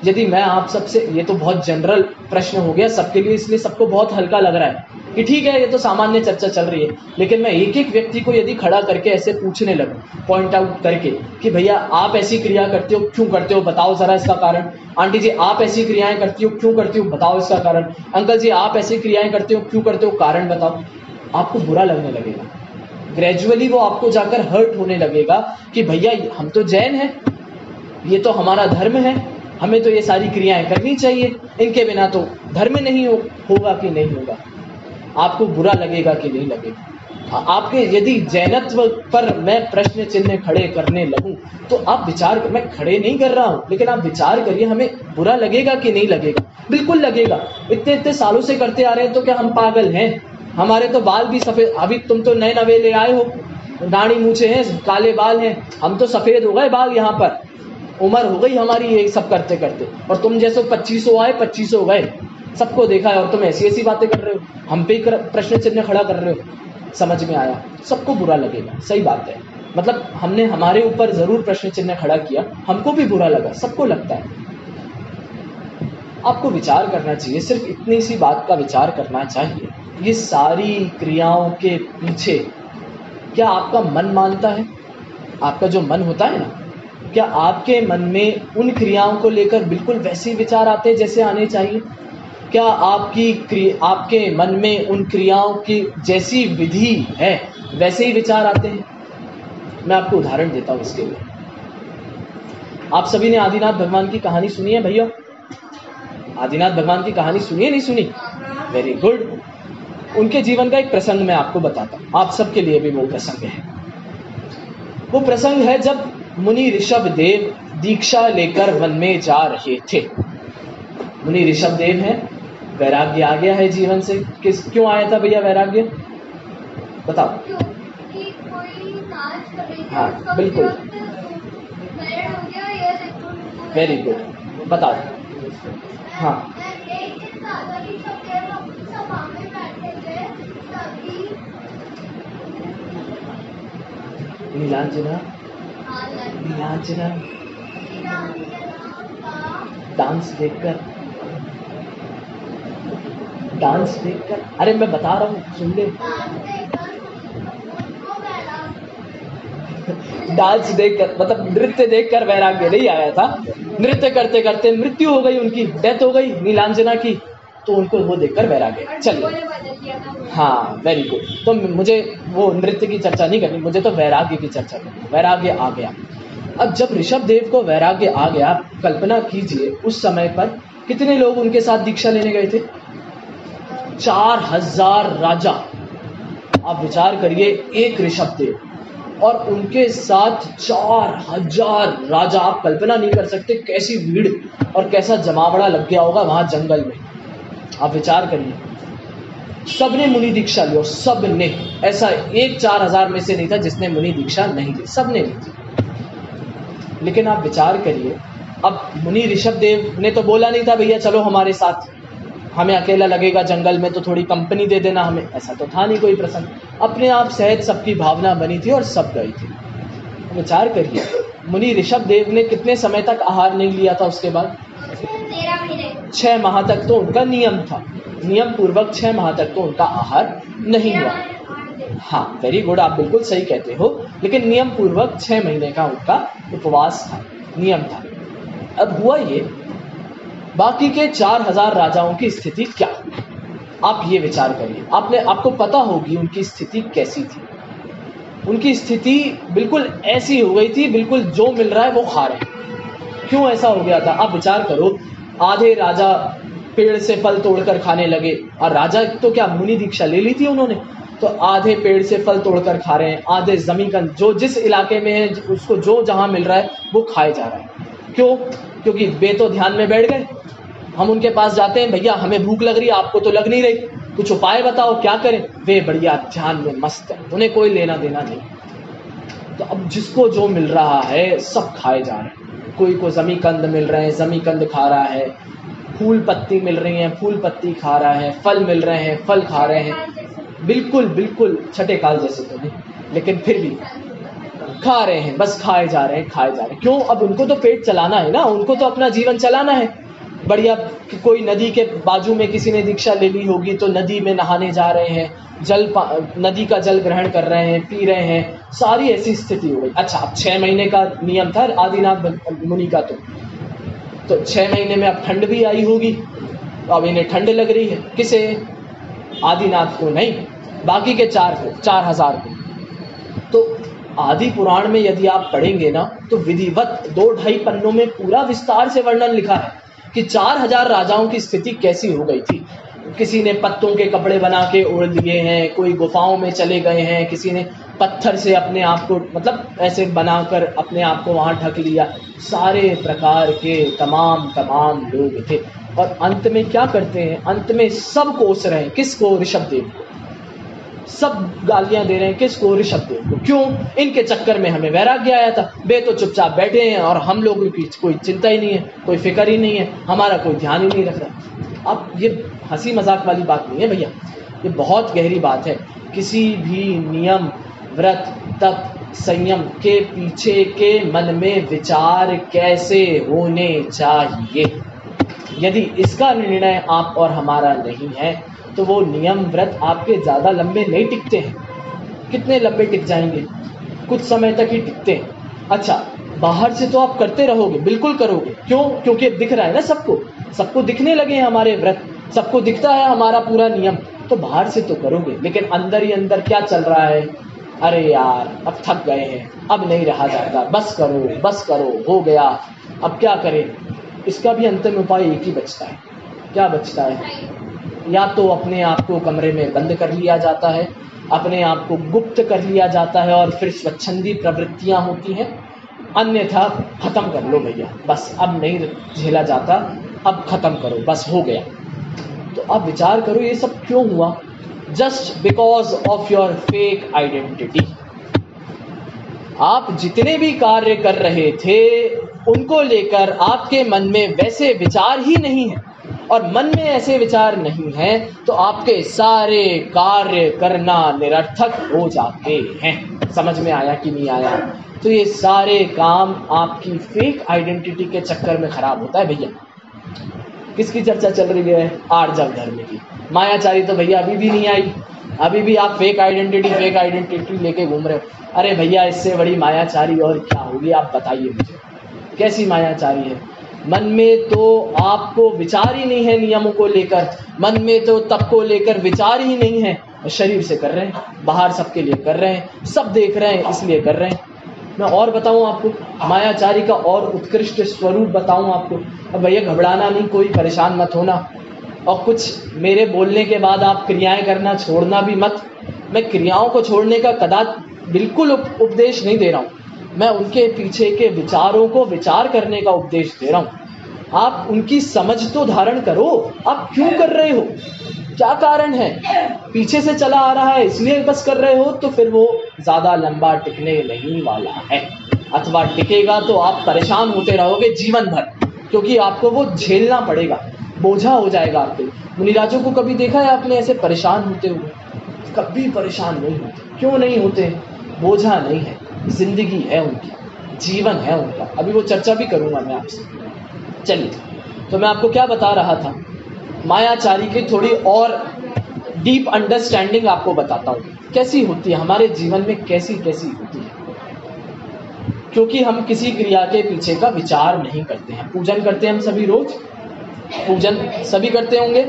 यदि मैं आप सबसे, ये तो बहुत जनरल प्रश्न हो गया सबके लिए, इसलिए सबको बहुत हल्का लग रहा है कि ठीक है ये तो सामान्य चर्चा चल रही है, लेकिन मैं एक एक व्यक्ति को यदि खड़ा करके ऐसे पूछने लगूं, पॉइंट आउट करके कि भैया आप ऐसी क्रिया करते हो, क्यों करते हो, बताओ जरा इसका कारण। आंटी जी आप ऐसी क्रियाएं करती हो, क्यों करती हो, बताओ इसका कारण। अंकल जी आप ऐसी क्रियाएं करते हो, क्यों करते हो, कारण बताओ। आपको बुरा लगने लगेगा, ग्रेजुअली वो आपको जाकर हर्ट होने लगेगा कि भैया हम तो जैन हैं, ये तो हमारा धर्म है, हमें तो ये सारी क्रियाएं करनी चाहिए, इनके बिना तो धर्म नहीं होगा कि नहीं होगा। आपको बुरा लगेगा कि नहीं लगेगा? आपके यदि जैनत्व पर मैं प्रश्न चिन्ह खड़े करने लगूं तो आप विचार कर, मैं खड़े नहीं कर रहा हूं, लेकिन आप विचार करिए, हमें बुरा लगेगा कि नहीं लगेगा? बिल्कुल लगेगा। इतने इतने सालों से करते आ रहे हैं, तो क्या हम पागल हैं? हमारे तो बाल भी सफेद, अभी तुम तो नए नवेले आए हो, दाढ़ी मूछे हैं, काले बाल हैं, हम तो सफेद हो गए बाल, यहाँ पर उम्र हो गई हमारी ये सब करते करते, और तुम जैसे 2500 आए 2500 गए, सबको देखा है, और तुम ऐसी ऐसी बातें कर रहे हो, हम पे प्रश्न चिन्ह खड़ा कर रहे हो। समझ में आया? सबको बुरा लगेगा, सही बात है, मतलब हमने हमारे ऊपर जरूर प्रश्न चिन्ह खड़ा किया, हमको भी बुरा लगा, सबको लगता है। आपको विचार करना चाहिए, सिर्फ इतनी सी बात का विचार करना चाहिए, ये सारी क्रियाओं के पीछे क्या आपका मन मानता है? आपका जो मन होता है ना, क्या आपके मन में उन क्रियाओं को लेकर बिल्कुल वैसे विचार आते हैं जैसे आने चाहिए? क्या आपके मन में उन क्रियाओं की जैसी विधि है वैसे ही विचार आते हैं? मैं आपको उदाहरण देता हूँ इसके लिए। आप सभी ने आदिनाथ भगवान की कहानी सुनी है भैया? आदिनाथ भगवान की कहानी सुनी है, नहीं सुनी? Very good. उनके जीवन का एक प्रसंग मैं आपको बताता हूँ, आप सबके लिए भी वो प्रसंग है। वो प्रसंग है जब मुनि ऋषभ देव दीक्षा लेकर वन में जा रहे थे। मुनि ऋषभ देव हैं, वैराग्य आ गया है जीवन से। क्यों आया था भैया वैराग्य? बताओ। हाँ बिल्कुल, वेरी गुड, बताओ। हाँ नीलांजना, नीलांजना डांस देखकर, अरे मैं बता रहा हूँ सुन ले। डांस देखकर मतलब नृत्य देखकर वैराग्य नहीं आया था, नृत्य करते करते मृत्यु हो गई, उनकी डेथ हो गई नीलांजना की, तो उनको वो देखकर वैराग्य। चलिए, हाँ वेरी गुड। तो मुझे वो नृत्य की चर्चा नहीं करनी, मुझे तो वैराग्य की चर्चा करनी। वैराग्य आ गया। अब जब ऋषभ देव को वैराग्य आ गया, कल्पना कीजिए उस समय पर कितने लोग उनके साथ दीक्षा लेने गए थे? 4000 राजा। आप विचार करिए, एक ऋषभ देव और उनके साथ 4000 राजा। आप कल्पना नहीं कर सकते कैसी भीड़ और कैसा जमावड़ा लग गया होगा वहां जंगल में। आप विचार करिए, सबने मुनि दीक्षा ली और सबने, ऐसा एक 4000 में से नहीं था जिसने मुनि दीक्षा नहीं ली, सबने ली थी। लेकिन आप विचार करिए, अब मुनि ऋषभ देव ने तो बोला नहीं था भैया चलो हमारे साथ, हमें अकेला लगेगा जंगल में तो थोड़ी कंपनी दे देना हमें, ऐसा तो था नहीं कोई प्रसंग। अपने आप सहज सबकी भावना बनी थी और सब गई थी। विचार करिए, मुनि ऋषभ देव ने कितने समय तक आहार नहीं लिया था? उसके बाद 6 माह तक तो उनका नियम था, नियम पूर्वक 6 माह तक तो उनका आहार नहीं हुआ। हाँ, वेरी गुड, आप बिल्कुल सही कहते हो, लेकिन नियम पूर्वक 6 महीने का उनका उपवास था, नियम था। अब हुआ ये, बाकी के 4000 राजाओं की स्थिति क्या? आप ये विचार करिए, आपको पता होगी उनकी स्थिति कैसी थी। उनकी स्थिति बिल्कुल ऐसी हो गई थी, बिल्कुल जो मिल रहा है वो खा रहे हैं। क्यों ऐसा हो गया था? आप विचार करो, आधे राजा पेड़ से फल तोड़कर खाने लगे, और राजा तो क्या मुनि दीक्षा ले ली थी उन्होंने, तो आधे पेड़ से फल तोड़कर खा रहे हैं, आधे जमीन जो जिस इलाके में है उसको जो जहां मिल रहा है वो खाए जा रहा है। क्यों? क्योंकि वे तो ध्यान में बैठ गए। हम उनके पास जाते हैं, भैया हमें भूख लग रही है, आपको तो लग नहीं रही, कुछ उपाय बताओ क्या करें। वे बढ़िया ध्यान में मस्त है, उन्हें कोई लेना देना नहीं। तो अब जिसको जो मिल रहा है सब खाए जा रहे हैं। कोई को जमी कंद मिल रहे हैं, जमी कंद खा रहा है, फूल पत्ती मिल रही है, फूल पत्ती खा रहा है, फल मिल रहे हैं, फल खा रहे हैं। बिल्कुल बिल्कुल छठे काल जैसे तो नहीं, लेकिन फिर भी खा रहे हैं, बस खाए जा रहे हैं, खाए जा रहे हैं। क्यों? अब उनको तो पेट चलाना है ना, उनको तो अपना जीवन चलाना है। बढ़िया, कोई नदी के बाजू में किसी ने दीक्षा ले ली होगी तो नदी में नहाने जा रहे हैं, नदी का जल ग्रहण कर रहे हैं, पी रहे हैं, सारी ऐसी स्थिति हो गई। अच्छा, अब 6 महीने का नियम था आदिनाथ मुनि का, तो 6 महीने में अब ठंड भी आई होगी, तो अब इन्हें ठंड लग रही है। किसे? आदिनाथ को नहीं, बाकी के 4000 को। तो आदि पुराण में यदि आप पढ़ेंगे ना, तो विधिवत 2-2.5 पन्नों में पूरा विस्तार से वर्णन लिखा है कि 4000 राजाओं की स्थिति कैसी हो गई थी। किसी ने पत्तों के कपड़े बना के ओढ़ लिए हैं, कोई गुफाओं में चले गए हैं, किसी ने पत्थर से अपने आप को, मतलब ऐसे बनाकर अपने आप को वहां ढक लिया। सारे प्रकार के तमाम लोग थे, और अंत में क्या करते हैं? अंत में सब कोस रहे हैं, किसको? ऋषभ देव को। सब गालियां दे रहे हैं, किसको? ऋषभ देव को। क्यों? इनके चक्कर में हमें वैराग्य आया था, वे तो चुपचाप बैठे हैं और हम लोगों की कोई चिंता ही नहीं है, कोई फिक्र ही नहीं है, हमारा कोई ध्यान ही नहीं रख रहा। अब ये हंसी मजाक वाली बात नहीं है भैया, ये बहुत गहरी बात है। किसी भी नियम, व्रत, तप, संयम के पीछे के मन में विचार कैसे होने चाहिए, यदि इसका निर्णय आप और हमारा नहीं है तो वो नियम व्रत आपके ज़्यादा लंबे नहीं टिकते हैं। कितने लंबे टिक जाएंगे? कुछ समय तक ही टिकते हैं। अच्छा, बाहर से तो आप करते रहोगे, बिल्कुल करोगे। क्यों? क्योंकि अब दिख रहा है ना सबको दिखने लगे हैं हमारे व्रत, सबको दिखता है हमारा पूरा नियम, तो बाहर से तो करोगे। लेकिन अंदर ही अंदर क्या चल रहा है? अरे यार, अब थक गए हैं, अब नहीं रहा जाता, बस करो, हो गया, अब क्या करें? इसका भी अंतिम उपाय एक ही बचता है। क्या बचता है? या तो अपने आप को कमरे में बंद कर लिया जाता है, अपने आप को गुप्त कर लिया जाता है, और फिर स्वच्छंदी प्रवृत्तियां होती हैं, अन्यथा खत्म कर लो भैया, बस अब नहीं झेला जाता, अब खत्म करो, बस हो गया। तो अब विचार करो ये सब क्यों हुआ? Just because of your fake identity. आप जितने भी कार्य कर रहे थे उनको लेकर आपके मन में वैसे विचार ही नहीं है, और मन में ऐसे विचार नहीं है तो आपके सारे कार्य करना निरर्थक हो जाते हैं। समझ में आया कि नहीं आया? तो ये सारे काम आपकी फेक आइडेंटिटी के चक्कर में खराब होता है भैया। किसकी चर्चा चल रही है? आर्जव धर्म की। मायाचारी तो भैया अभी भी नहीं आई, अभी भी आप फेक आइडेंटिटी लेके घूम रहे हो। अरे भैया, इससे बड़ी मायाचारी और क्या होगी? आप बताइए मुझे, कैसी मायाचारी है? मन में तो आपको विचार ही नहीं है नियमों को लेकर, मन में तो तप को लेकर विचार ही नहीं है, शरीर से कर रहे हैं, बाहर सबके लिए कर रहे हैं, सब देख रहे हैं इसलिए कर रहे हैं। मैं और बताऊं आपको, मायाचारी का और उत्कृष्ट स्वरूप बताऊं आपको? अब भैया घबराना नहीं, कोई परेशान मत होना, और कुछ मेरे बोलने के बाद आप क्रियाएं करना छोड़ना भी मत। मैं क्रियाओं को छोड़ने का कदापि बिल्कुल उपदेश नहीं दे रहा हूं, मैं उनके पीछे के विचारों को विचार करने का उपदेश दे रहा हूं। आप उनकी समझ तो धारण करो, आप क्यों कर रहे हो, क्या कारण है? पीछे से चला आ रहा है इसलिए बस कर रहे हो, तो फिर वो ज्यादा लंबा टिकने नहीं वाला है, अथवा टिकेगा तो आप परेशान होते रहोगे जीवन भर, क्योंकि आपको वो झेलना पड़ेगा, बोझा हो जाएगा आपके। मुनिराजों को कभी देखा है आपने ऐसे परेशान होते हुए? कभी परेशान नहीं होते। क्यों नहीं होते? बोझा नहीं है, जिंदगी है उनकी, जीवन है उनका। अभी वो चर्चा भी करूंगा मैं आपसे। चलिए, तो मैं आपको क्या बता रहा था, मायाचारी की थोड़ी और डीप अंडरस्टैंडिंग आपको बताता हूँ, कैसी होती है हमारे जीवन में, कैसी कैसी होती है। क्योंकि हम किसी क्रिया के पीछे का विचार नहीं करते हैं। पूजन करते हैं हम सभी रोज, पूजन सभी करते होंगे,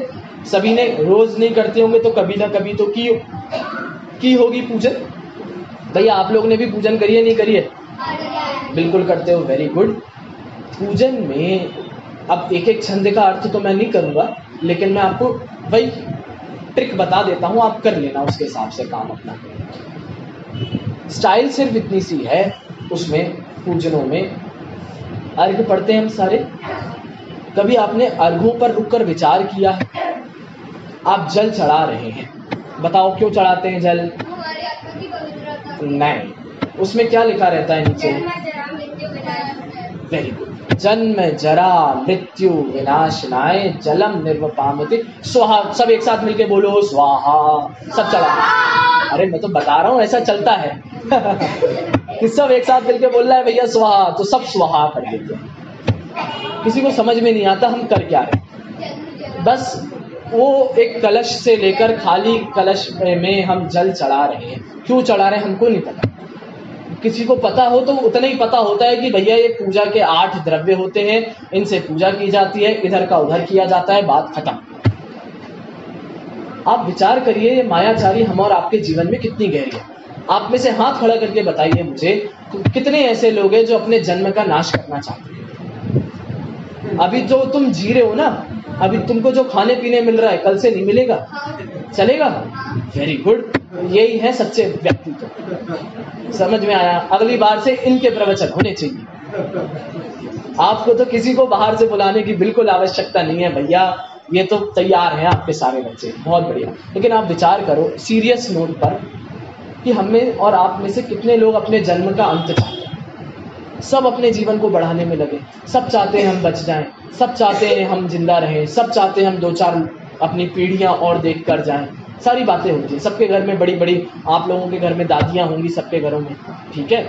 सभी ने रोज नहीं करते होंगे तो कभी ना कभी तो की होगी पूजन। भैया आप लोग ने भी पूजन करी है नहीं करी है? बिल्कुल करते हो, वेरी गुड। पूजन में अब एक एक छंद का अर्थ तो मैं नहीं करूंगा, लेकिन मैं आपको वही ट्रिक बता देता हूं, आप कर लेना उसके हिसाब से काम अपना। स्टाइल सिर्फ इतनी सी है, उसमें पूजनों में अर्घ पढ़ते हैं हम सारे। कभी आपने अर्घों पर रुककर विचार किया है? आप जल चढ़ा रहे हैं, बताओ क्यों चढ़ाते हैं जल? नहीं, उसमें क्या लिखा रहता है नीचे? Very good. जन्म जरा मृत्यु विनाशनाय जलम निर्वपामति स्वाहा। सब एक साथ मिलके बोलो स्वाहा, सब चला। अरे मैं तो बता रहा हूँ ऐसा चलता है कि सब एक साथ मिलके बोल रहा है भैया स्वाहा, तो सब स्वाहा कर देते हैं। किसी को समझ में नहीं आता हम कर क्या रहे। बस वो एक कलश से लेकर खाली कलश में हम जल चढ़ा रहे हैं। क्यों चढ़ा रहे हैं हमको नहीं पता। किसी को पता हो तो उतना ही पता होता है कि भैया ये पूजा के 8 द्रव्य होते हैं, इनसे पूजा की जाती है, इधर का उधर किया जाता है, बात खत्म। आप विचार करिए ये मायाचारी हम और आपके जीवन में कितनी गहरी है। आप में से हाथ खड़ा करके बताइए मुझे, कितने ऐसे लोग हैं जो अपने जन्म का नाश करना चाहते हैं? अभी जो तुम जी रहे हो ना, अभी तुमको जो खाने पीने मिल रहा है कल से नहीं मिलेगा, चलेगा? वेरी गुड, यही है सच्चे व्यक्ति। तो समझ में आया? अगली बार से इनके प्रवचन होने चाहिए। आपको तो किसी को बाहर से बुलाने की बिल्कुल आवश्यकता नहीं है भैया, ये तो तैयार हैं आपके सारे बच्चे, बहुत बढ़िया। लेकिन आप विचार करो सीरियस नोट पर कि हमें और आप में से कितने लोग अपने जन्म का अंत चाहते हैं। सब अपने जीवन को बढ़ाने में लगे, सब चाहते हैं हम बच जाएं, सब चाहते हैं हम जिंदा रहें, सब चाहते हैं हम 2-4 अपनी पीढ़ियां और देख कर जाएं। सारी बातें होती हैं सबके घर में, बड़ी बड़ी आप लोगों के घर में दादियां होंगी सबके घरों में, ठीक है?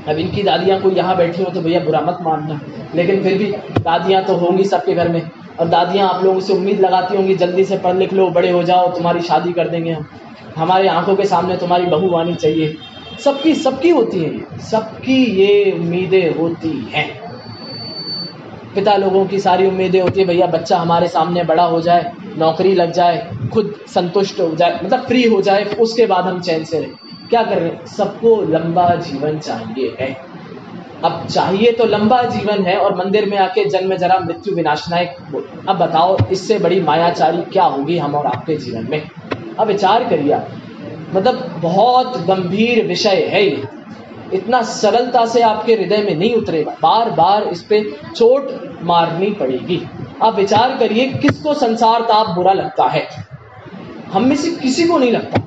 अब इनकी दादियां कोई यहाँ बैठी हो तो भैया बुरा मत मानना, लेकिन फिर भी दादियां तो होंगी सबके घर में। और दादियां आप लोगों से उम्मीद लगाती होंगी जल्दी से पढ़ लिख लो, बड़े हो जाओ, तुम्हारी शादी कर देंगे हम, हमारे आंखों के सामने तुम्हारी बहू आनी चाहिए। सबकी होती है, सबकी ये उम्मीदें होती हैं। पिता लोगों की सारी उम्मीदें होती है भैया बच्चा हमारे सामने बड़ा हो जाए, नौकरी लग जाए, खुद संतुष्ट हो जाए, मतलब फ्री हो जाए, उसके बाद हम चैन से रहें। क्या कर रहे हैं? सबको लंबा जीवन चाहिए है। अब चाहिए तो लंबा जीवन है, और मंदिर में आके जन्म जरा मृत्यु विनाशनाय। अब बताओ इससे बड़ी मायाचारी क्या होगी हम और आपके जीवन में? अब विचार करिए, मतलब बहुत गंभीर विषय है ये, इतना सरलता से आपके हृदय में नहीं उतरेगा, बार बार इस पे चोट मारनी पड़ेगी। आप विचार करिए किसको संसार ताप बुरा लगता है? हम में से किसी को नहीं लगता।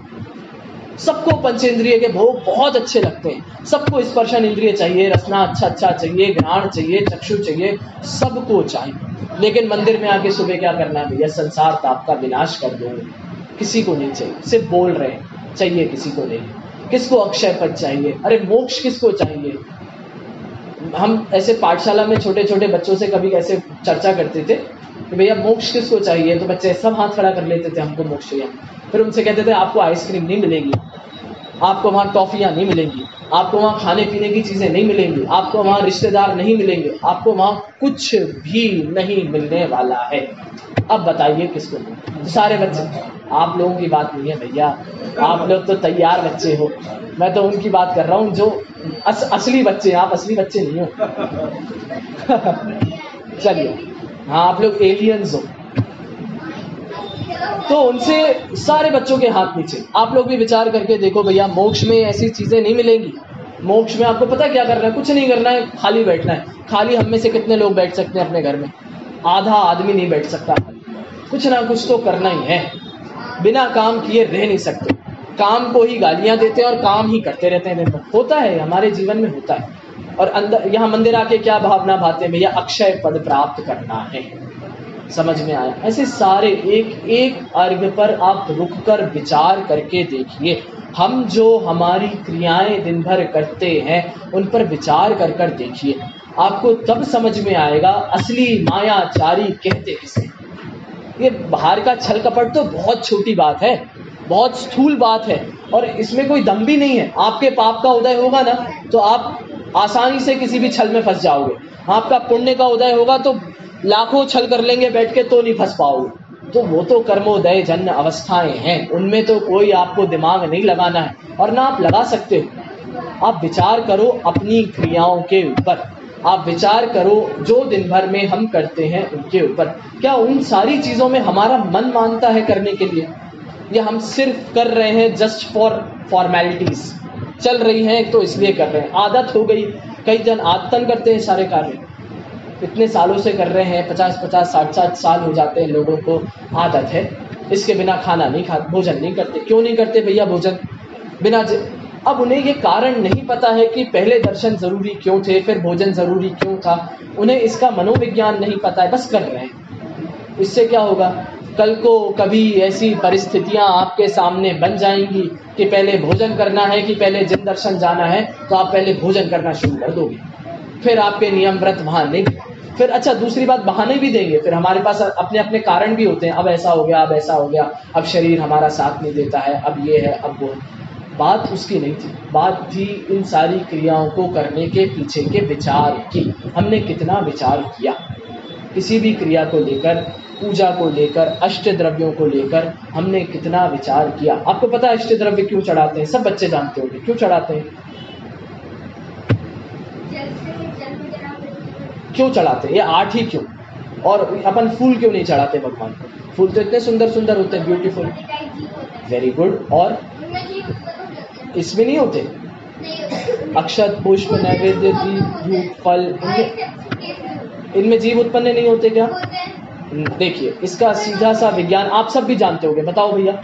सबको पंचेंद्रिय के भोग बहुत अच्छे लगते हैं, सबको स्पर्शन इंद्रिय चाहिए, रसना अच्छा चाहिए, घ्राण चाहिए, चक्षु चाहिए, सबको चाहिए। लेकिन मंदिर में आके सुबह क्या करना है भैया? संसार ताप का विनाश कर दो। किसी को नहीं चाहिए, सिर्फ बोल रहे हैं चाहिए, किसी को नहीं। किसको अक्षय पद चाहिए? अरे मोक्ष किसको चाहिए? हम ऐसे पाठशाला में छोटे छोटे बच्चों से कभी ऐसे चर्चा करते थे कि भैया मोक्ष किसको चाहिए, तो बच्चे सब हाथ खड़ा कर लेते थे, हमको मोक्ष चाहिए। फिर उनसे कहते थे आपको आइसक्रीम नहीं मिलेगी, आपको वहाँ टॉफ़ियाँ नहीं मिलेंगी, आपको वहाँ खाने पीने की चीज़ें नहीं मिलेंगी, आपको वहाँ रिश्तेदार नहीं मिलेंगे, आपको वहाँ कुछ भी नहीं मिलने वाला है। अब बताइए किसको? तो सारे बच्चे। आप लोगों की बात नहीं है भैया, आप लोग तो तैयार बच्चे हो, मैं तो उनकी बात कर रहा हूँ जो असली बच्चे हैं। आप असली बच्चे नहीं हो। चलिए, हाँ आप लोग एलियंस हो। तो उनसे सारे बच्चों के हाथ नीचे। आप लोग भी विचार करके देखो भैया, मोक्ष में ऐसी चीजें नहीं मिलेंगी। मोक्ष में आपको पता क्या करना है? कुछ नहीं करना है, खाली बैठना है। खाली हम में से कितने लोग बैठ सकते हैं अपने घर में? आधा आदमी नहीं बैठ सकता। कुछ ना कुछ तो करना ही है, बिना काम किए रह नहीं सकते। काम को ही गालियां देते हैं और काम ही करते रहते हैं दिन भर। होता है, हमारे जीवन में होता है। और अंदर यहाँ मंदिर आके क्या भावना भाते हैं भैया? अक्षय पद प्राप्त करना है। समझ में आया? ऐसे सारे एक एक अर्घ पर आप रुककर विचार करके देखिए। हम जो हमारी क्रियाएं दिन भर करते हैं उन पर विचार कर कर देखिए, आपको तब समझ में आएगा असली मायाचारी कहते किसे। ये बाहर का छल कपट तो बहुत छोटी बात है, बहुत स्थूल बात है, और इसमें कोई दम भी नहीं है। आपके पाप का उदय होगा ना तो आप आसानी से किसी भी छल में फंस जाओगे। आपका पुण्य का उदय होगा तो लाखों छल कर लेंगे बैठ के तो नहीं फंस पाओगे। तो वो तो कर्मोदय जन्य अवस्थाएं हैं, उनमें तो कोई आपको दिमाग नहीं लगाना है, और ना आप लगा सकते हो। आप विचार करो अपनी क्रियाओं के ऊपर, आप विचार करो जो दिन भर में हम करते हैं उनके ऊपर। क्या उन सारी चीजों में हमारा मन मानता है करने के लिए, या हम सिर्फ कर रहे हैं जस्ट फॉर फॉर्मेलिटीज? चल रही हैं तो इसलिए कर रहे हैं, आदत हो गई। कई जन आदतन करते हैं सारे कार्य, इतने सालों से कर रहे हैं, 50-50 60-60 साल हो जाते हैं, लोगों को आदत है। इसके बिना खाना नहीं खा, भोजन नहीं करते। क्यों नहीं करते भैया भोजन? बिना अब उन्हें ये कारण नहीं पता है कि पहले दर्शन जरूरी क्यों थे, फिर भोजन जरूरी क्यों था। उन्हें इसका मनोविज्ञान नहीं पता है, बस कर रहे हैं। इससे क्या होगा? कल को कभी ऐसी परिस्थितियां आपके सामने बन जाएंगी कि पहले भोजन करना है कि पहले जिन दर्शन जाना है, तो आप पहले भोजन करना शुरू कर दोगे। फिर आपके नियम व्रत वहां नहीं। फिर अच्छा, दूसरी बात, बहाने भी देंगे। फिर हमारे पास अपने अपने कारण भी होते हैं। अब ऐसा हो गया, अब ऐसा हो गया, अब शरीर हमारा साथ नहीं देता है, अब ये है, अब वो। बात उसकी नहीं थी, बात थी इन सारी क्रियाओं को करने के पीछे के विचार की। हमने कितना विचार किया किसी भी क्रिया को लेकर, पूजा को लेकर, अष्ट द्रव्यों को लेकर हमने कितना विचार किया। आपको पता है अष्ट द्रव्य क्यों चढ़ाते हैं? सब बच्चे जानते होंगे क्यों चढ़ाते हैं। क्यों चढ़ाते हैं? ये 8 ही क्यों? और अपन फूल क्यों नहीं चढ़ाते भगवान को? फूल तो इतने सुंदर सुंदर होते हैं, ब्यूटीफुल, वेरी गुड। और इसमें नहीं होते? अक्षत, पुष्प, नैवेद्य, दीप, फल, इनमें जीव उत्पन्न नहीं होते क्या? देखिए, इसका सीधा सा विज्ञान आप सब भी जानते होंगे। बताओ भैया।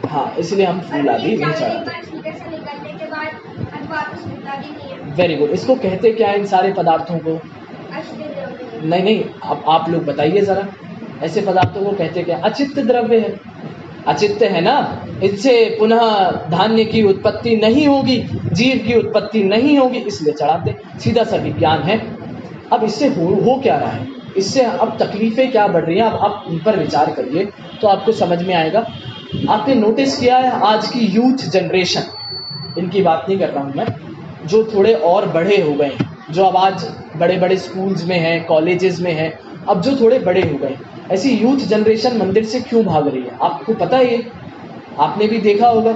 हाँ, इसलिए हम फूल आदि नहीं चढ़ाते। Very good. इसको कहते क्या है इन सारे पदार्थों को? नहीं, अब आप लोग बताइए जरा, ऐसे पदार्थों को कहते क्या? अचित्त द्रव्य है। अचित्त है ना, इससे पुनः धान्य की उत्पत्ति नहीं होगी, जीव की उत्पत्ति नहीं होगी, इसलिए चढ़ाते। सीधा सा विज्ञान है। अब इससे हो क्या रहा है, इससे अब तकलीफें क्या बढ़ रही हैं, अब आप उन पर विचार करिए तो आपको समझ में आएगा। आपने नोटिस किया है आज की यूथ जनरेशन, इनकी बात नहीं कर रहा हूँ मैं, जो थोड़े और बड़े हो गए, जो अब आज बड़े बड़े स्कूल्स में हैं, कॉलेजेस में हैं, अब जो थोड़े बड़े हो गए, ऐसी यूथ जनरेशन मंदिर से क्यों भाग रही है? आपको पता है? ये आपने भी देखा होगा।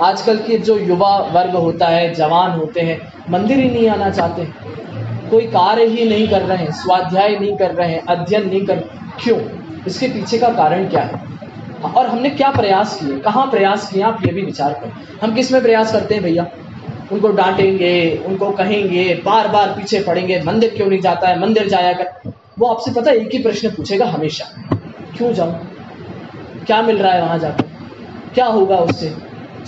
आजकल के जो युवा वर्ग होता है, जवान होते हैं, मंदिर ही नहीं आना चाहते, कोई कार्य ही नहीं कर रहे हैं, स्वाध्याय नहीं कर रहे हैं, अध्ययन नहीं कर। क्यों? इसके पीछे का कारण क्या है? और हमने क्या प्रयास किए, कहाँ प्रयास किए, आप ये भी विचार करें। हम किस में प्रयास करते हैं भैया? उनको डांटेंगे, उनको कहेंगे, बार बार पीछे पड़ेंगे, मंदिर क्यों नहीं जाता है, मंदिर जाया कर। वो आपसे पता है एक ही प्रश्न पूछेगा हमेशा, क्यों जाऊं, क्या मिल रहा है वहां जाकर, क्या होगा उससे?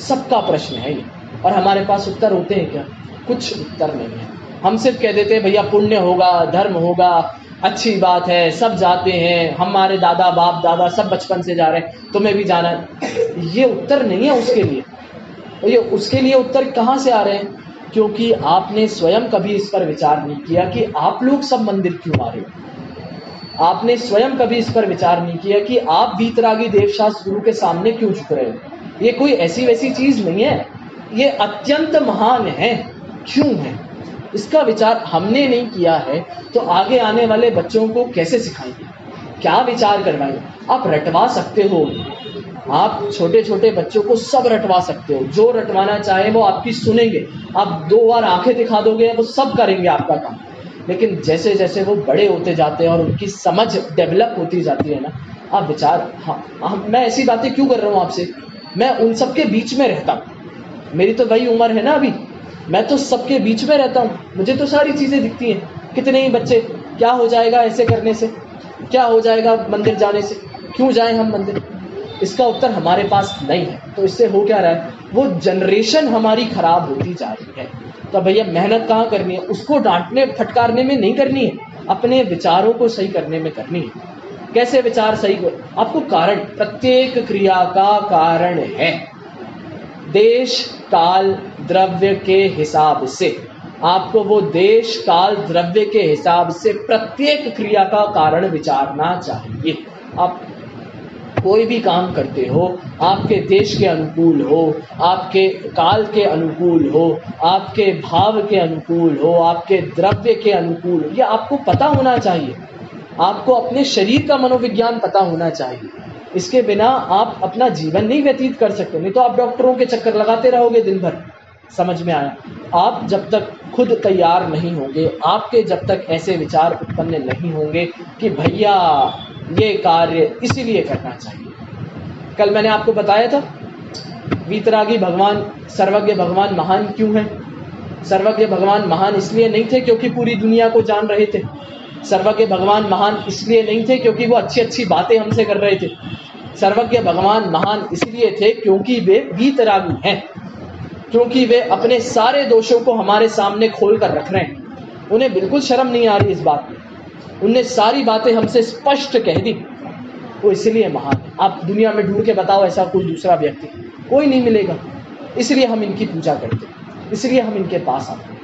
सबका प्रश्न है ये। और हमारे पास उत्तर होते हैं क्या? कुछ उत्तर नहीं है। हम सिर्फ कह देते हैं भैया पुण्य होगा, धर्म होगा, अच्छी बात है, सब जाते हैं, हमारे दादा बाप दादा सब बचपन से जा रहे हैं, तुम्हें भी जाना है। ये उत्तर नहीं है उसके लिए। ये उसके लिए उत्तर कहाँ से आ रहे हैं? क्योंकि आपने स्वयं कभी इस पर विचार नहीं किया कि आप लोग सब मंदिर क्यों आ रहे हो। आपने स्वयं कभी इस पर विचार नहीं किया कि आप वीतरागी देवशास्त्र गुरु के सामने क्यों झुक रहे हो। ये कोई ऐसी वैसी चीज नहीं है, ये अत्यंत महान है। क्यों है इसका विचार हमने नहीं किया है तो आगे आने वाले बच्चों को कैसे सिखाएंगे, क्या विचार करवाएंगे। आप रटवा सकते हो, आप छोटे छोटे बच्चों को सब रटवा सकते हो, जो रटवाना चाहे वो आपकी सुनेंगे। आप 2 बार आंखें दिखा दोगे वो सब करेंगे आपका काम। लेकिन जैसे जैसे वो बड़े होते जाते हैं और उनकी समझ डेवलप होती जाती है ना, आप विचार, हाँ मैं ऐसी बातें क्यों कर रहा हूँ आपसे, मैं उन सबके बीच में रहता हूँ। मेरी तो वही उम्र है ना अभी, मैं तो सबके बीच में रहता हूँ, मुझे तो सारी चीजें दिखती हैं। कितने ही बच्चे, क्या हो जाएगा ऐसे करने से, क्या हो जाएगा मंदिर जाने से, क्यों जाएं हम मंदिर। इसका उत्तर हमारे पास नहीं है। तो इससे हो क्या रहा है, वो जनरेशन हमारी खराब होती जा रही है। तो भैया मेहनत कहाँ करनी है, उसको डांटने फटकारने में नहीं करनी है, अपने विचारों को सही करने में करनी है। कैसे विचार सही हो, आपको कारण, प्रत्येक क्रिया का कारण है देश काल द्रव्य के हिसाब से। आपको वो देश काल द्रव्य के हिसाब से प्रत्येक क्रिया का कारण विचारना चाहिए। आप कोई भी काम करते हो, आपके देश के अनुकूल हो, आपके काल के अनुकूल हो, आपके भाव के अनुकूल हो, आपके द्रव्य के अनुकूल हो, ये आपको पता होना चाहिए। आपको अपने शरीर का मनोविज्ञान पता होना चाहिए। इसके बिना आप अपना जीवन नहीं व्यतीत कर सकते। नहीं तो आप डॉक्टरों के चक्कर लगाते रहोगे दिन भर। समझ में आया। आप जब तक खुद तैयार नहीं होंगे, आपके जब तक ऐसे विचार उत्पन्न नहीं होंगे कि भैया ये कार्य इसीलिए करना चाहिए। कल मैंने आपको बताया था वीतरागी भगवान, सर्वज्ञ भगवान महान क्यों है। सर्वज्ञ भगवान महान इसलिए नहीं थे क्योंकि पूरी दुनिया को जान रहे थे। सर्वज्ञ भगवान महान इसलिए नहीं थे क्योंकि वो अच्छी अच्छी बातें हमसे कर रहे थे। सर्वज्ञ भगवान महान इसलिए थे क्योंकि वे वीतरागी हैं, क्योंकि वे अपने सारे दोषों को हमारे सामने खोल कर रख रहे हैं। उन्हें बिल्कुल शर्म नहीं आ रही इस बात में, उनने सारी बातें हमसे स्पष्ट कह दी। वो इसलिए महान है। आप दुनिया में ढूंढ के बताओ ऐसा कोई दूसरा व्यक्ति, कोई नहीं मिलेगा। इसलिए हम इनकी पूजा करते हैं, इसलिए हम इनके पास आते हैं।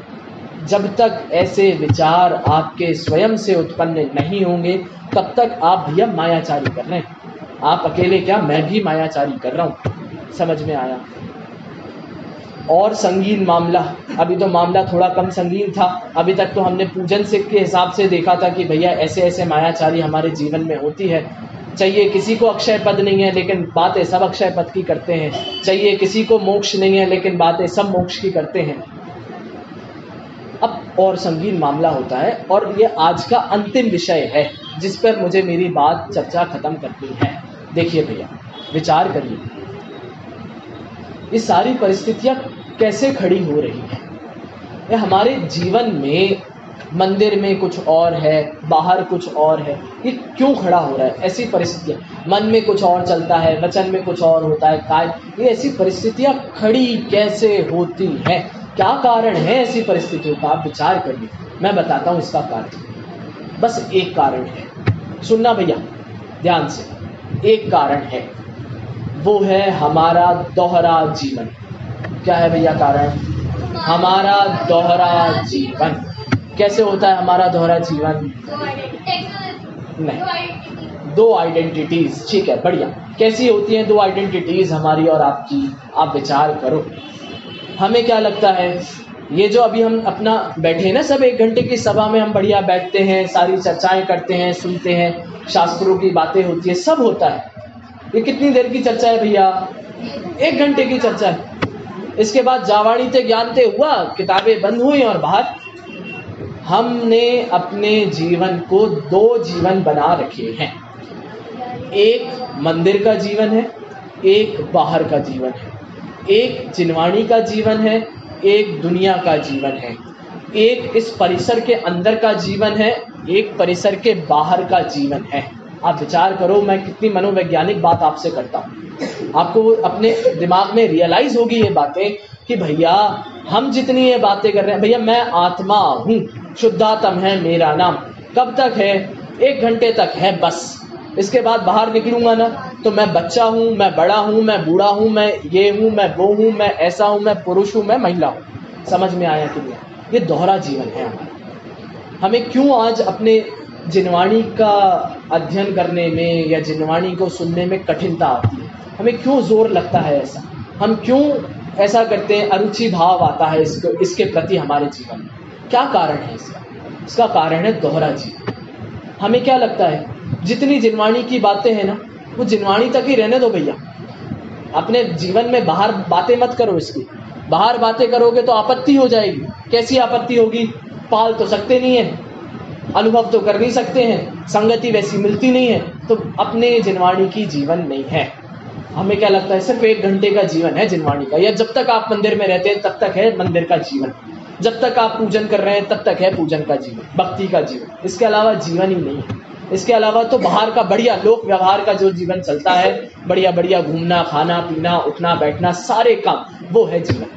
जब तक ऐसे विचार आपके स्वयं से उत्पन्न नहीं होंगे तब तक आप भैया मायाचारी कर रहे हैं। आप अकेले क्या, मैं भी मायाचारी कर रहा हूँ। समझ में आया। और संगीन मामला, अभी तो मामला थोड़ा कम संगीन था। अभी तक तो हमने पूजन सिख के हिसाब से देखा था कि भैया ऐसे ऐसे मायाचारी हमारे जीवन में होती है। चाहिए किसी को अक्षय पद नहीं है लेकिन बातें सब अक्षय पद की करते हैं। चाहिए किसी को मोक्ष नहीं है लेकिन बातें सब मोक्ष की करते हैं। अब और संगीन मामला होता है और ये आज का अंतिम विषय है जिस पर मुझे मेरी बात चर्चा खत्म करनी है। देखिए भैया, विचार करिए, ये सारी परिस्थितियां कैसे खड़ी हो रही हैं। ये हमारे जीवन में, मंदिर में कुछ और है, बाहर कुछ और है, ये क्यों खड़ा हो रहा है। ऐसी परिस्थितियां, मन में कुछ और चलता है, वचन में कुछ और होता है, ये ऐसी परिस्थितियां खड़ी कैसे होती हैं, क्या कारण है ऐसी परिस्थितियों का। आप विचार करिए, मैं बताता हूं इसका कारण। बस एक कारण है, सुनना भैया ध्यान से। एक कारण है, वो है हमारा दोहरा जीवन। क्या है भैया कारण? हमारा दोहरा जीवन। कैसे होता है हमारा दोहरा जीवन? नहीं, 2 आइडेंटिटीज। ठीक है, बढ़िया। कैसी होती हैं 2 आइडेंटिटीज हमारी और आपकी? आप विचार करो। हमें क्या लगता है, ये जो अभी हम अपना बैठे हैं ना, सब 1 घंटे की सभा में हम बढ़िया बैठते हैं, सारी चर्चाएं करते हैं, सुनते हैं, शास्त्रों की बातें होती है, सब होता है। ये कितनी देर की चर्चा है भैया? 1 घंटे की चर्चा है। इसके बाद जावाणी ते ज्ञान ते हुआ, किताबें बंद हुई और बाहर। हमने अपने जीवन को 2 जीवन बना रखे हैं। एक मंदिर का जीवन है, एक बाहर का जीवन है। एक जिनवाणी का जीवन है, एक दुनिया का जीवन है। एक इस परिसर के अंदर का जीवन है, एक परिसर के बाहर का जीवन है। आप विचार करो, मैं कितनी मनोवैज्ञानिक बात आपसे करता हूँ। आपको अपने दिमाग में रियलाइज होगी ये बातें कि भैया हम जितनी ये बातें कर रहे हैं, भैया मैं आत्मा हूँ, शुद्धात्म है मेरा नाम। कब तक है? 1 घंटे तक है बस। इसके बाद बाहर निकलूंगा ना तो मैं बच्चा हूँ, मैं बड़ा हूँ, मैं बूढ़ा हूँ, मैं ये हूँ, मैं वो हूँ, मैं ऐसा हूँ, मैं पुरुष हूँ, मैं महिला हूँ। समझ में आया कि नहीं? ये दोहरा जीवन है हमारा। हमें क्यों आज अपने जिनवाणी का अध्ययन करने में या जिनवाणी को सुनने में कठिनता आती है? हमें क्यों जोर लगता है ऐसा? हम क्यों ऐसा करते हैं? अरुचि भाव आता है इसके प्रति हमारे जीवन में। क्या कारण है इसका? इसका कारण है दोहरा जीवन। हमें क्या लगता है, जितनी जिनवाणी की बातें हैं ना, वो जिनवाणी तक ही रहने दो भैया। अपने जीवन में बाहर बातें मत करो इसकी। बाहर बातें करोगे तो आपत्ति हो जाएगी। कैसी आपत्ति होगी? पाल तो सकते नहीं है, अनुभव तो कर नहीं सकते हैं, संगति वैसी मिलती नहीं है, तो अपने जिनवाणी की जीवन नहीं है। हमें क्या लगता है, सिर्फ 1 घंटे का जीवन है जिनवाणी का, या जब तक आप मंदिर में रहते हैं तब तक है मंदिर का जीवन, जब तक आप पूजन कर रहे हैं तब तक है पूजन का जीवन, भक्ति का जीवन। इसके अलावा जीवन ही नहीं है। इसके अलावा तो बाहर का बढ़िया लोक व्यवहार का जो जीवन चलता है, बढ़िया बढ़िया घूमना, खाना पीना, उठना बैठना, सारे काम, वो है जीवन।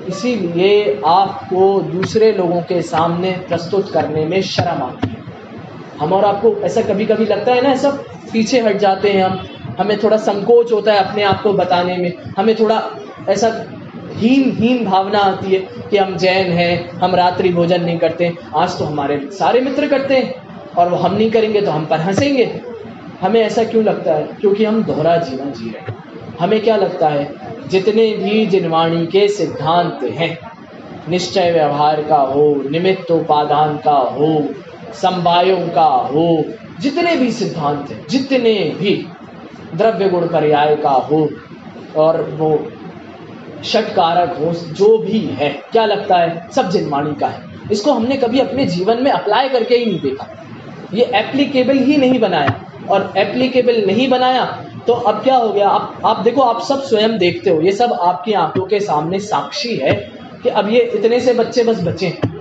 इसीलिए आपको दूसरे लोगों के सामने प्रस्तुत करने में शर्म आती है। हम और आपको ऐसा कभी कभी लगता है ना, ऐसा पीछे हट जाते हैं हमें थोड़ा संकोच होता है अपने आप को बताने में, हमें थोड़ा ऐसा हीन भावना आती है कि हम जैन हैं, हम रात्रि भोजन नहीं करते। आज तो हमारे सारे मित्र करते हैं और वो हम नहीं करेंगे तो हम पर हंसेंगे। हमें ऐसा क्यों लगता है? क्योंकि हम दोहरा जीवन जी रहे हैं। हमें क्या लगता है, जितने भी जिनवाणी के सिद्धांत हैं, निश्चय व्यवहार का हो, निमित्तोपादान का हो, समवायों का हो, जितने भी सिद्धांत हैं, जितने भी द्रव्य गुण पर्याय का हो और वो षटकारक हो, जो भी है, क्या लगता है सब जिनवाणी का है। इसको हमने कभी अपने जीवन में अप्लाई करके ही नहीं देखा, ये एप्लीकेबल ही नहीं बनाया। और एप्लीकेबल नहीं बनाया तो अब क्या हो गया? आप देखो, आप सब स्वयं देखते हो, ये सब आपकी आंखों के सामने साक्षी है कि अब ये इतने से बच्चे बस बचे हैं।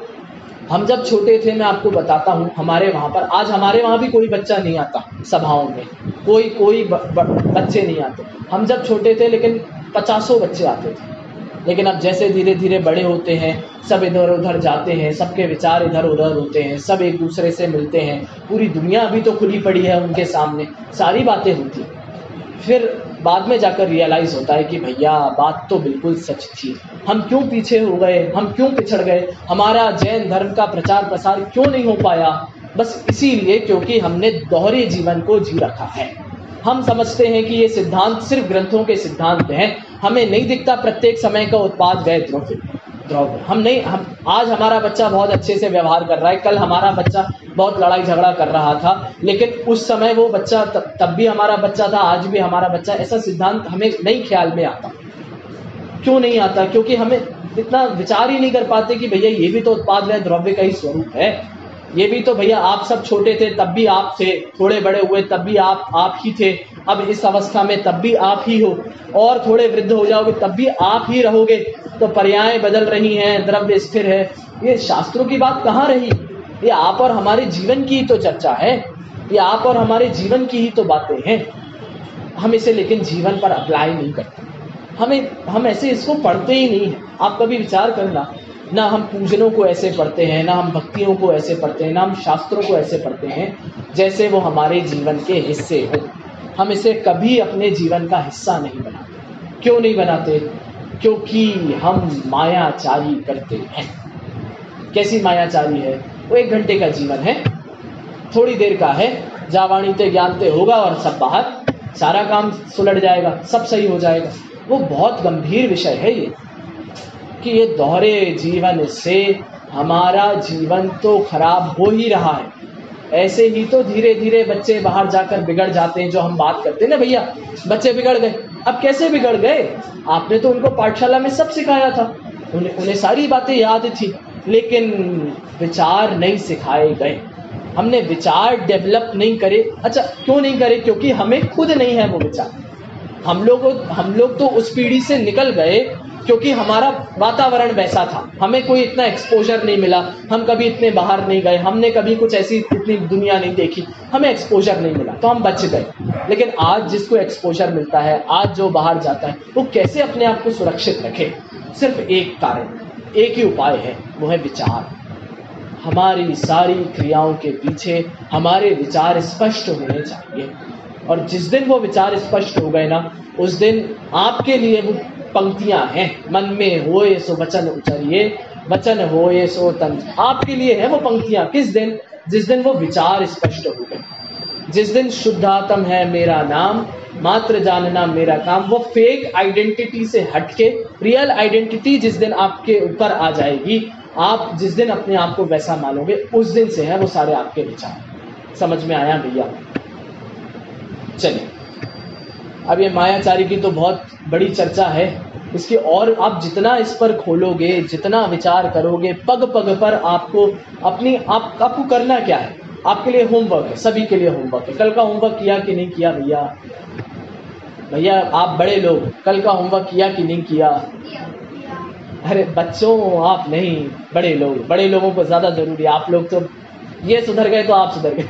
हम जब छोटे थे, मैं आपको बताता हूँ, हमारे वहाँ पर, आज हमारे वहाँ भी कोई बच्चा नहीं आता सभाओं में, कोई बच्चे नहीं आते। हम जब छोटे थे लेकिन 50 बच्चे आते थे। लेकिन अब जैसे धीरे धीरे बड़े होते हैं, सब इधर उधर जाते हैं, सबके विचार इधर उधर होते हैं, सब एक दूसरे से मिलते हैं, पूरी दुनिया अभी तो खुली पड़ी है उनके सामने, सारी बातें होती हैं। फिर बाद में जाकर रियलाइज होता है कि भैया बात तो बिल्कुल सच थी, हम क्यों पीछे हो गए, हम क्यों पिछड़ गए, हमारा जैन धर्म का प्रचार प्रसार क्यों नहीं हो पाया? बस इसीलिए क्योंकि हमने दोहरे जीवन को जी रखा है। हम समझते हैं कि ये सिद्धांत सिर्फ ग्रंथों के सिद्धांत हैं, हमें नहीं दिखता प्रत्येक समय का उत्पाद व्यय द्रव्य। हम आज हमारा बच्चा बहुत अच्छे से व्यवहार कर रहा है, कल हमारा बच्चा बहुत लड़ाई झगड़ा कर रहा था, लेकिन उस समय वो बच्चा तब भी हमारा बच्चा था, आज भी हमारा बच्चा। ऐसा सिद्धांत हमें नहीं ख्याल में आता। क्यों नहीं आता? क्योंकि हमें इतना विचार ही नहीं कर पाते कि भैया ये भी तो उत्पाद व्यय द्रव्य का ही स्वरूप है। ये भी तो भैया, आप सब छोटे थे तब भी आप थे, थोड़े बड़े हुए तब भी आप ही थे, अब इस अवस्था में तब भी आप ही हो, और थोड़े वृद्ध हो जाओगे तब भी आप ही रहोगे। तो पर्याय बदल रही हैं, द्रव्य स्थिर है। ये शास्त्रों की बात कहाँ रही? ये आप और हमारे जीवन की ही तो चर्चा है, ये आप और हमारे जीवन की ही तो बातें हैं। हम इसे लेकिन जीवन पर अप्लाई नहीं करते, हम ऐसे इसको पढ़ते ही नहीं है। आप कभी विचार करना, ना हम पूजनों को ऐसे पढ़ते हैं, ना हम भक्तियों को ऐसे पढ़ते हैं, ना हम शास्त्रों को ऐसे पढ़ते हैं जैसे वो हमारे जीवन के हिस्से हो। हम इसे कभी अपने जीवन का हिस्सा नहीं बनाते। क्यों नहीं बनाते? क्योंकि हम मायाचारी करते हैं। कैसी मायाचारी है? वो 1 घंटे का जीवन है, थोड़ी देर का है, जावाणी ते ज्ञान ते होगा और सब बाहर, सारा काम सुलट जाएगा, सब सही हो जाएगा। वो बहुत गंभीर विषय है ये, कि ये दोहरे जीवन से हमारा जीवन तो खराब हो ही रहा है। ऐसे ही तो धीरे धीरे बच्चे बाहर जाकर बिगड़ जाते हैं। जो हम बात करते हैं ना, भैया बच्चे बिगड़ गए, अब कैसे बिगड़ गए? आपने तो उनको पाठशाला में सब सिखाया था, उन्हें सारी बातें याद थी, लेकिन विचार नहीं सिखाए गए। हमने विचार डेवलप नहीं करे। अच्छा, क्यों नहीं करे? क्योंकि हमें खुद नहीं है वो विचार। हम लोग तो उस पीढ़ी से निकल गए क्योंकि हमारा वातावरण वैसा था, हमें कोई इतना एक्सपोजर नहीं मिला, हम कभी इतने बाहर नहीं गए, हमने कभी कुछ ऐसी इतनी दुनिया नहीं देखी, हमें एक्सपोजर नहीं मिला तो हम बच गए। लेकिन आज जिसको एक्सपोजर मिलता है, आज जो बाहर जाता है, वो कैसे अपने आप को सुरक्षित रखे? सिर्फ एक कारण, एक ही उपाय है, वो है विचार। हमारी सारी क्रियाओं के पीछे हमारे विचार स्पष्ट होने चाहिए, और जिस दिन वो विचार स्पष्ट हो गए ना, उस दिन आपके लिए वो पंक्तियां हैं, मन में होए सो वचन उचरिए, वचन होए सो तन। आपके लिए है वो पंक्तियां। किस दिन? जिस दिन वो विचार स्पष्ट हो गए, जिस दिन शुद्धात्म है मेरा नाम, मात्र जानना मेरा काम। वो फेक आइडेंटिटी से हटके रियल आइडेंटिटी जिस दिन आपके ऊपर आ जाएगी, आप जिस दिन अपने आप को वैसा मानोगे, उस दिन से है वो सारे आपके विचार। समझ में आया भैया? चलिए, अब ये मायाचारी की तो बहुत बड़ी चर्चा है इसकी, और आप जितना इस पर खोलोगे, जितना विचार करोगे, पग पग पर आपको आपको करना क्या है? आपके लिए होमवर्क है, सभी के लिए होमवर्क है। कल का होमवर्क किया कि नहीं किया भैया? भैया आप बड़े लोग, कल का होमवर्क किया कि नहीं किया? अरे बच्चों आप नहीं, बड़े लोग, बड़े लोगों को ज्यादा जरूरी है। आप लोग तो ये सुधर गए तो आप सुधर गए।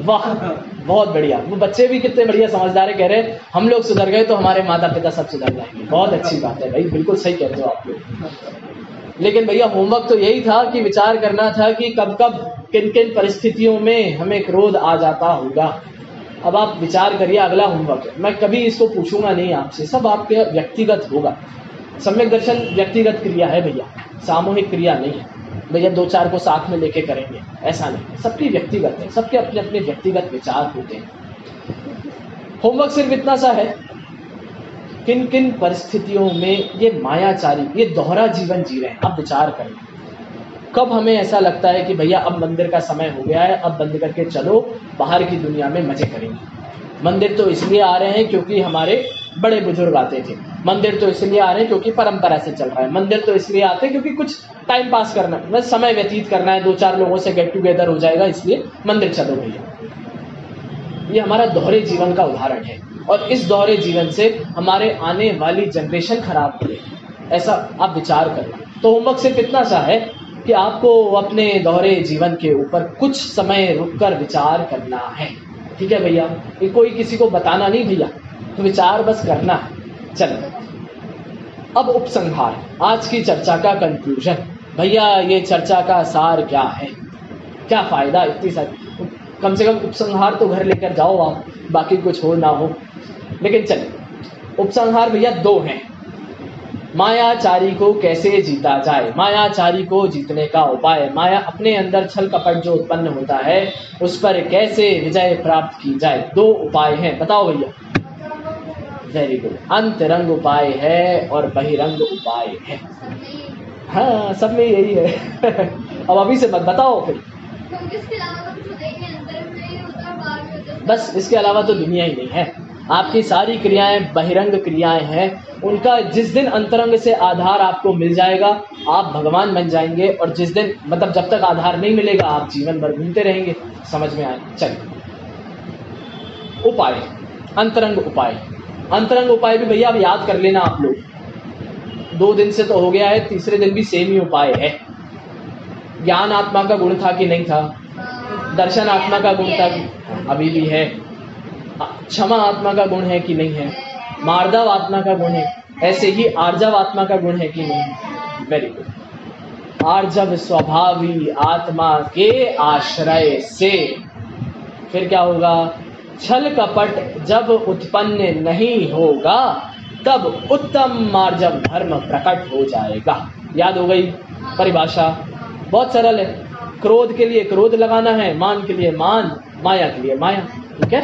वाह, बहुत बढ़िया। वो बच्चे भी कितने बढ़िया समझदार है, कह रहे हैं हम लोग सुधर गए तो हमारे माता पिता सब सुधर जाएंगे। बहुत अच्छी बात है भाई, बिल्कुल सही कहते हो आप लोग। लेकिन भैया होमवर्क तो यही था कि विचार करना था कि कब कब किन किन परिस्थितियों में हमें क्रोध आ जाता होगा। अब आप विचार करिए, अगला होमवर्क है। मैं कभी इसको पूछूंगा नहीं आपसे, सब आपके व्यक्तिगत होगा। सम्यक दर्शन व्यक्तिगत क्रिया है भैया, सामूहिक क्रिया नहीं है भैया। दो चार को साथ में लेके करेंगे ऐसा नहीं, सबकी व्यक्तिगत है, सबके अपने अपने व्यक्तिगत विचार होते हैं। होमवर्क सिर्फ इतना सा है, किन किन परिस्थितियों में ये मायाचारी ये दोहरा जीवन जी रहे हैं। अब विचार करें, कब हमें ऐसा लगता है कि भैया अब मंदिर का समय हो गया है, अब बंद करके चलो बाहर की दुनिया में मजे करेंगे। मंदिर तो इसलिए आ रहे हैं क्योंकि हमारे बड़े बुजुर्ग आते थे, मंदिर तो इसलिए आ रहे हैं क्योंकि परंपरा से चल रहा है, मंदिर तो इसलिए आते हैं क्योंकि कुछ टाइम पास करना है, बस समय व्यतीत करना है, दो चार लोगों से गेट टुगेदर हो जाएगा, इसलिए मंदिर चलो भैया। ये हमारा दोहरे जीवन का उदाहरण है, और इस दोहरे जीवन से हमारे आने वाली जनरेशन खराब हो रही। ऐसा आप विचार करना। तो होमवर्क सिर्फ इतना सा है कि आपको अपने दोहरे जीवन के ऊपर कुछ समय रुककर विचार करना है। ठीक है भैया? ये कोई किसी को बताना नहीं भैया, तो विचार बस करना है। चलो, अब उपसंहार, आज की चर्चा का कंक्लूजन। भैया ये चर्चा का सार क्या है, क्या फायदा? इतनी सारी, कम से कम उपसंहार तो घर लेकर जाओ आप, बाकी कुछ हो ना हो। लेकिन चलिए, उपसंहार भैया दो हैं। मायाचारी को कैसे जीता जाए, मायाचारी को जीतने का उपाय, माया अपने अंदर छल कपट जो उत्पन्न होता है उस पर कैसे विजय प्राप्त की जाए। दो उपाय हैं, बताओ भैया। Very good. अंतरंग उपाय है और बहिरंग उपाय है। हाँ, सब में यही है। अब अभी से मत बताओ फिर। बस इसके अलावा तो दुनिया ही नहीं है। आपकी सारी क्रियाएं बहिरंग क्रियाएं हैं। उनका जिस दिन अंतरंग से आधार आपको मिल जाएगा, आप भगवान बन जाएंगे, और जिस दिन मतलब जब तक आधार नहीं मिलेगा आप जीवन भर घूमते रहेंगे। समझ में आए? चलिए, उपाय, अंतरंग उपाय। अंतरंग उपाय भी भैया अब याद कर लेना आप लोग। 2 दिन से तो हो गया है, तीसरे दिन भी सेम ही उपाय है। ज्ञान आत्मा का गुण था कि नहीं था? दर्शन आत्मा का गुण था, अभी भी है। क्षमा आत्मा का गुण है कि नहीं है? मार्दव आत्मा का गुण है। ऐसे ही आर्जव आत्मा का गुण है कि नहीं? Very good. आर्जव स्वभावी आत्मा के आश्रय से फिर क्या होगा? छल कपट जब उत्पन्न नहीं होगा तब उत्तम मार्जव धर्म प्रकट हो जाएगा। याद हो गई परिभाषा? बहुत सरल है। क्रोध के लिए क्रोध लगाना है, मान के लिए मान, माया के लिए माया। ठीक है?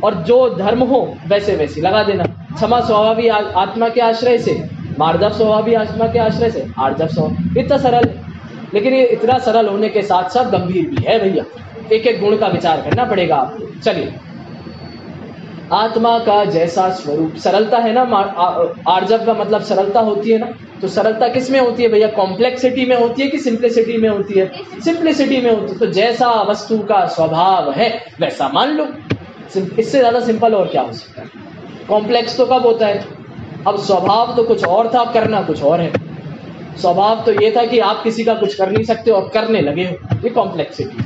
और जो धर्म हो वैसे वैसे लगा देना। क्षमा स्वभावी आत्मा के आश्रय से, मार्दव स्वभावी आत्मा के आश्रय से, आर्जव स्वभाव। इतना सरल है। लेकिन ये इतना सरल होने के साथ साथ गंभीर भी है भैया। एक एक गुण का विचार करना पड़ेगा आपको। चलिए, आत्मा का जैसा स्वरूप, सरलता है ना। आर्जव का मतलब सरलता होती है ना। तो सरलता किस में होती है भैया? कॉम्प्लेक्सिटी में होती है कि सिंप्लिसिटी में होती है? सिंप्लिसिटी में होती है। तो जैसा वस्तु का स्वभाव है वैसा मान लो। इससे ज्यादा सिंपल और क्या हो सकता है? कॉम्प्लेक्स तो कब होता है? अब स्वभाव तो कुछ और था, करना कुछ और है। स्वभाव तो ये था कि आप किसी का कुछ कर नहीं सकते और करने लगे हो, ये कॉम्प्लेक्सिटी।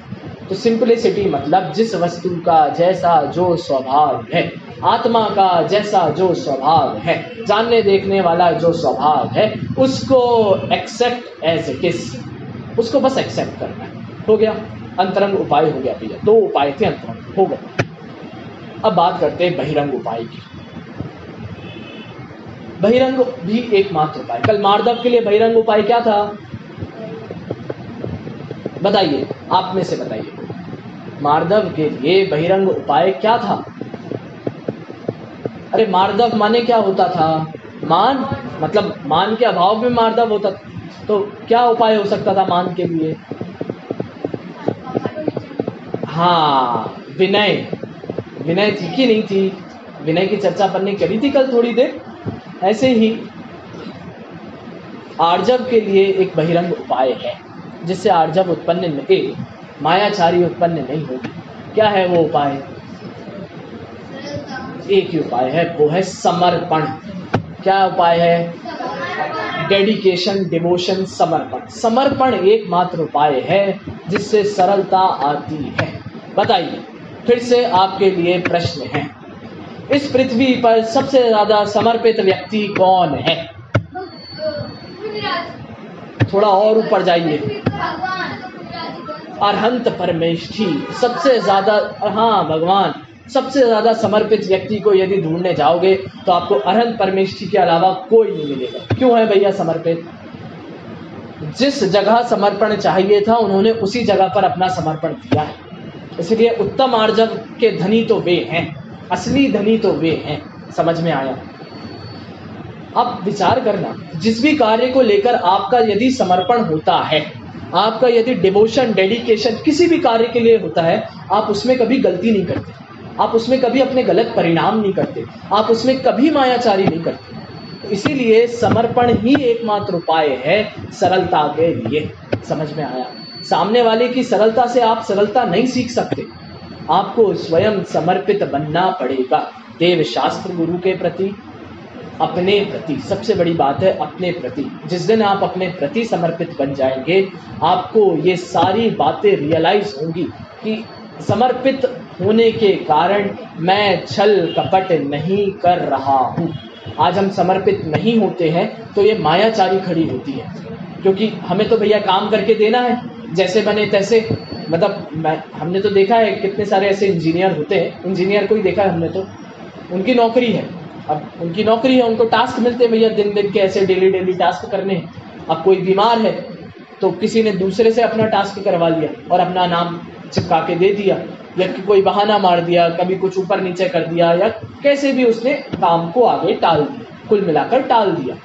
तो सिंप्लिसिटी मतलब जिस वस्तु का जैसा जो स्वभाव है, आत्मा का जैसा जो स्वभाव है, जानने देखने वाला जो स्वभाव है, उसको एक्सेप्ट एज इट इज, उसको बस एक्सेप्ट करना है। हो गया, अंतरंग उपाय हो गया भैया। 2 उपाय थे, अंतरंग हो गए। अब बात करते हैं बहिरंग उपाय की। बहिरंग भी एकमात्र उपाय। कल मार्दव के लिए बहिरंग उपाय क्या था? बताइए, आप में से बताइए, मार्दव के लिए बहिरंग उपाय क्या था? अरे मार्दव माने क्या होता था? मान, मतलब मान के अभाव में मार्दव होता था। तो क्या उपाय हो सकता था मान के लिए? हाँ, विनय। विनय थी कि नहीं थी? विनय की चर्चा अपन ने करी थी कल थोड़ी देर। ऐसे ही आर्जव के लिए एक बहिरंग उपाय है जिससे आर्जव उत्पन्न नहीं, मायाचारी उत्पन्न नहीं होगी। क्या है वो उपाय? एक ही उपाय है, वो है समर्पण। क्या उपाय है? डेडिकेशन, डिवोशन, समर्पण। समर्पण एकमात्र उपाय है जिससे सरलता आती है। बताइए, फिर से आपके लिए प्रश्न है, इस पृथ्वी पर सबसे ज्यादा समर्पित व्यक्ति कौन है? थोड़ा और ऊपर जाइए। अरहंत परमेष्ठी, सबसे ज्यादा, हाँ भगवान, सबसे ज्यादा समर्पित व्यक्ति को यदि ढूंढने जाओगे तो आपको अरहंत परमेष्ठी के अलावा कोई नहीं मिलेगा। क्यों है भैया समर्पित? जिस जगह समर्पण चाहिए था उन्होंने उसी जगह पर अपना समर्पण दिया है। इसलिए उत्तम आर्जव के धनी तो वे हैं, असली धनी तो वे हैं। समझ में आया? अब विचार करना, जिस भी कार्य को लेकर आपका यदि समर्पण होता है, आपका यदि डिवोशन, डेडिकेशन किसी भी कार्य के लिए होता है, आप उसमें कभी गलती नहीं करते, आप उसमें कभी अपने गलत परिणाम नहीं करते, आप उसमें कभी मायाचारी नहीं करते। तो इसीलिए समर्पण ही एकमात्र उपाय है सरलता के लिए। समझ में आया? सामने वाले की सरलता से आप सरलता नहीं सीख सकते, आपको स्वयं समर्पित बनना पड़ेगा। देव शास्त्र, गुरु के प्रति, अपने प्रति, सबसे बड़ी बात है अपने प्रति। जिस दिन आप अपने प्रति समर्पित बन जाएंगे, आपको ये सारी बातें रियलाइज होंगी कि समर्पित होने के कारण मैं छल कपट नहीं कर रहा हूँ। आज हम समर्पित नहीं होते हैं तो ये मायाचारी खड़ी होती है, क्योंकि हमें तो भैया काम करके देना है, जैसे बने तैसे। मतलब हमने तो देखा है कितने सारे ऐसे इंजीनियर होते हैं, इंजीनियर को ही देखा है हमने, तो उनकी नौकरी है, अब उनकी नौकरी है, उनको टास्क मिलते हैं भैया दिन दिन के, ऐसे डेली टास्क करने हैं। अब कोई बीमार है तो किसी ने दूसरे से अपना टास्क करवा लिया और अपना नाम चिपका के दे दिया, या कोई बहाना मार दिया, कभी कुछ ऊपर नीचे कर दिया, या कैसे भी उसने काम को आगे टाल दिया, कुल मिलाकर टाल दिया।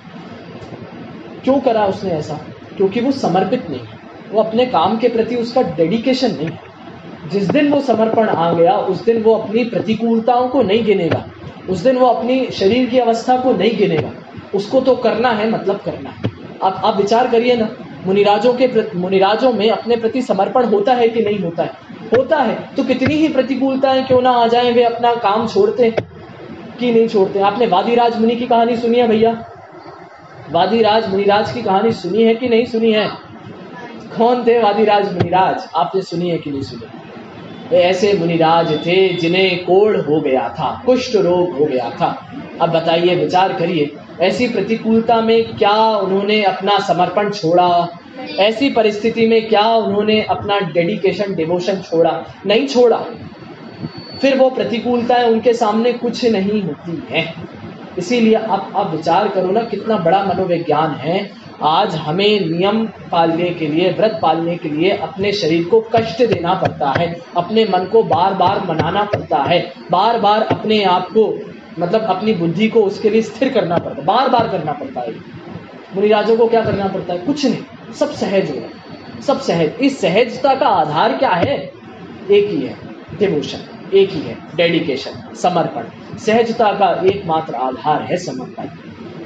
क्यों करा उसने ऐसा? क्योंकि वो समर्पित नहीं है, वो अपने काम के प्रति उसका डेडिकेशन नहीं है। जिस दिन वो समर्पण आ गया, उस दिन वो अपनी प्रतिकूलताओं को नहीं गिनेगा, उस दिन वो अपनी शरीर की अवस्था को नहीं गिनेगा। उसको तो करना है, मतलब करना है। आप विचार करिए ना, मुनिराजों में अपने प्रति समर्पण होता है कि नहीं होता है? होता है। तो कितनी ही प्रतिकूलताएं क्यों ना आ जाएं, वे अपना काम छोड़ते कि नहीं छोड़ते? आपने वादिराज मुनि की कहानी सुनी है भैया? वादिराज मुनिराज की कहानी सुनी है कि नहीं सुनी है? कौन थे वादिराज मुनिराज? आपने सुनी है कि नहीं सुनी? ऐसे मुनिराज थे जिन्हें कोढ़ हो गया था, कुष्ठ रोग हो गया था। अब बताइए, विचार करिए, ऐसी प्रतिकूलता में क्या उन्होंने अपना समर्पण छोड़ा? ऐसी परिस्थिति में क्या उन्होंने अपना डेडिकेशन, डिवोशन छोड़ा? नहीं छोड़ा। फिर वो प्रतिकूलताएं उनके सामने कुछ नहीं होती हैं। इसीलिए अब विचार करो ना, कितना बड़ा मनोविज्ञान है। आज हमें नियम पालने के लिए, व्रत पालने के लिए अपने शरीर को कष्ट देना पड़ता है, अपने मन को बार बार मनाना पड़ता है, बार बार अपने आप को, मतलब अपनी बुद्धि को उसके लिए स्थिर करना पड़ता है, बार बार करना पड़ता है। मुनिराजों को क्या करना पड़ता है? कुछ नहीं, सब सहज हो रहा है, सब सहज। इस सहजता का आधार क्या है? एक ही है, डिवोशन, एक ही है, डेडिकेशन, समर्पण। सहजता का एकमात्र आधार है समर्पण।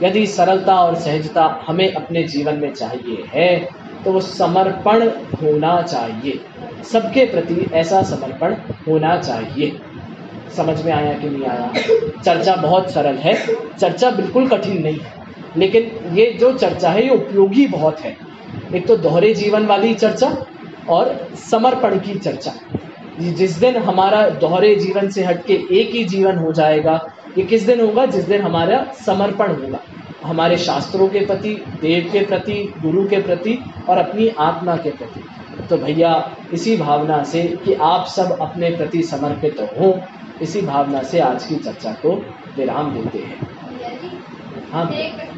यदि सरलता और सहजता हमें अपने जीवन में चाहिए है तो वो समर्पण होना चाहिए, सबके प्रति ऐसा समर्पण होना चाहिए। समझ में आया कि नहीं आया? चर्चा बहुत सरल है, चर्चा बिल्कुल कठिन नहीं है, लेकिन ये जो चर्चा है ये उपयोगी बहुत है। एक तो दोहरे जीवन वाली चर्चा और समर्पण की चर्चा। जिस दिन हमारा दोहरे जीवन से हटके एक ही जीवन हो जाएगा, ये किस दिन होगा? जिस दिन हमारा समर्पण होगा हमारे शास्त्रों के प्रति, देव के प्रति, गुरु के प्रति और अपनी आत्मा के प्रति। तो भैया इसी भावना से कि आप सब अपने प्रति समर्पित हों, इसी भावना से आज की चर्चा को विराम देते हैं। हाँ एक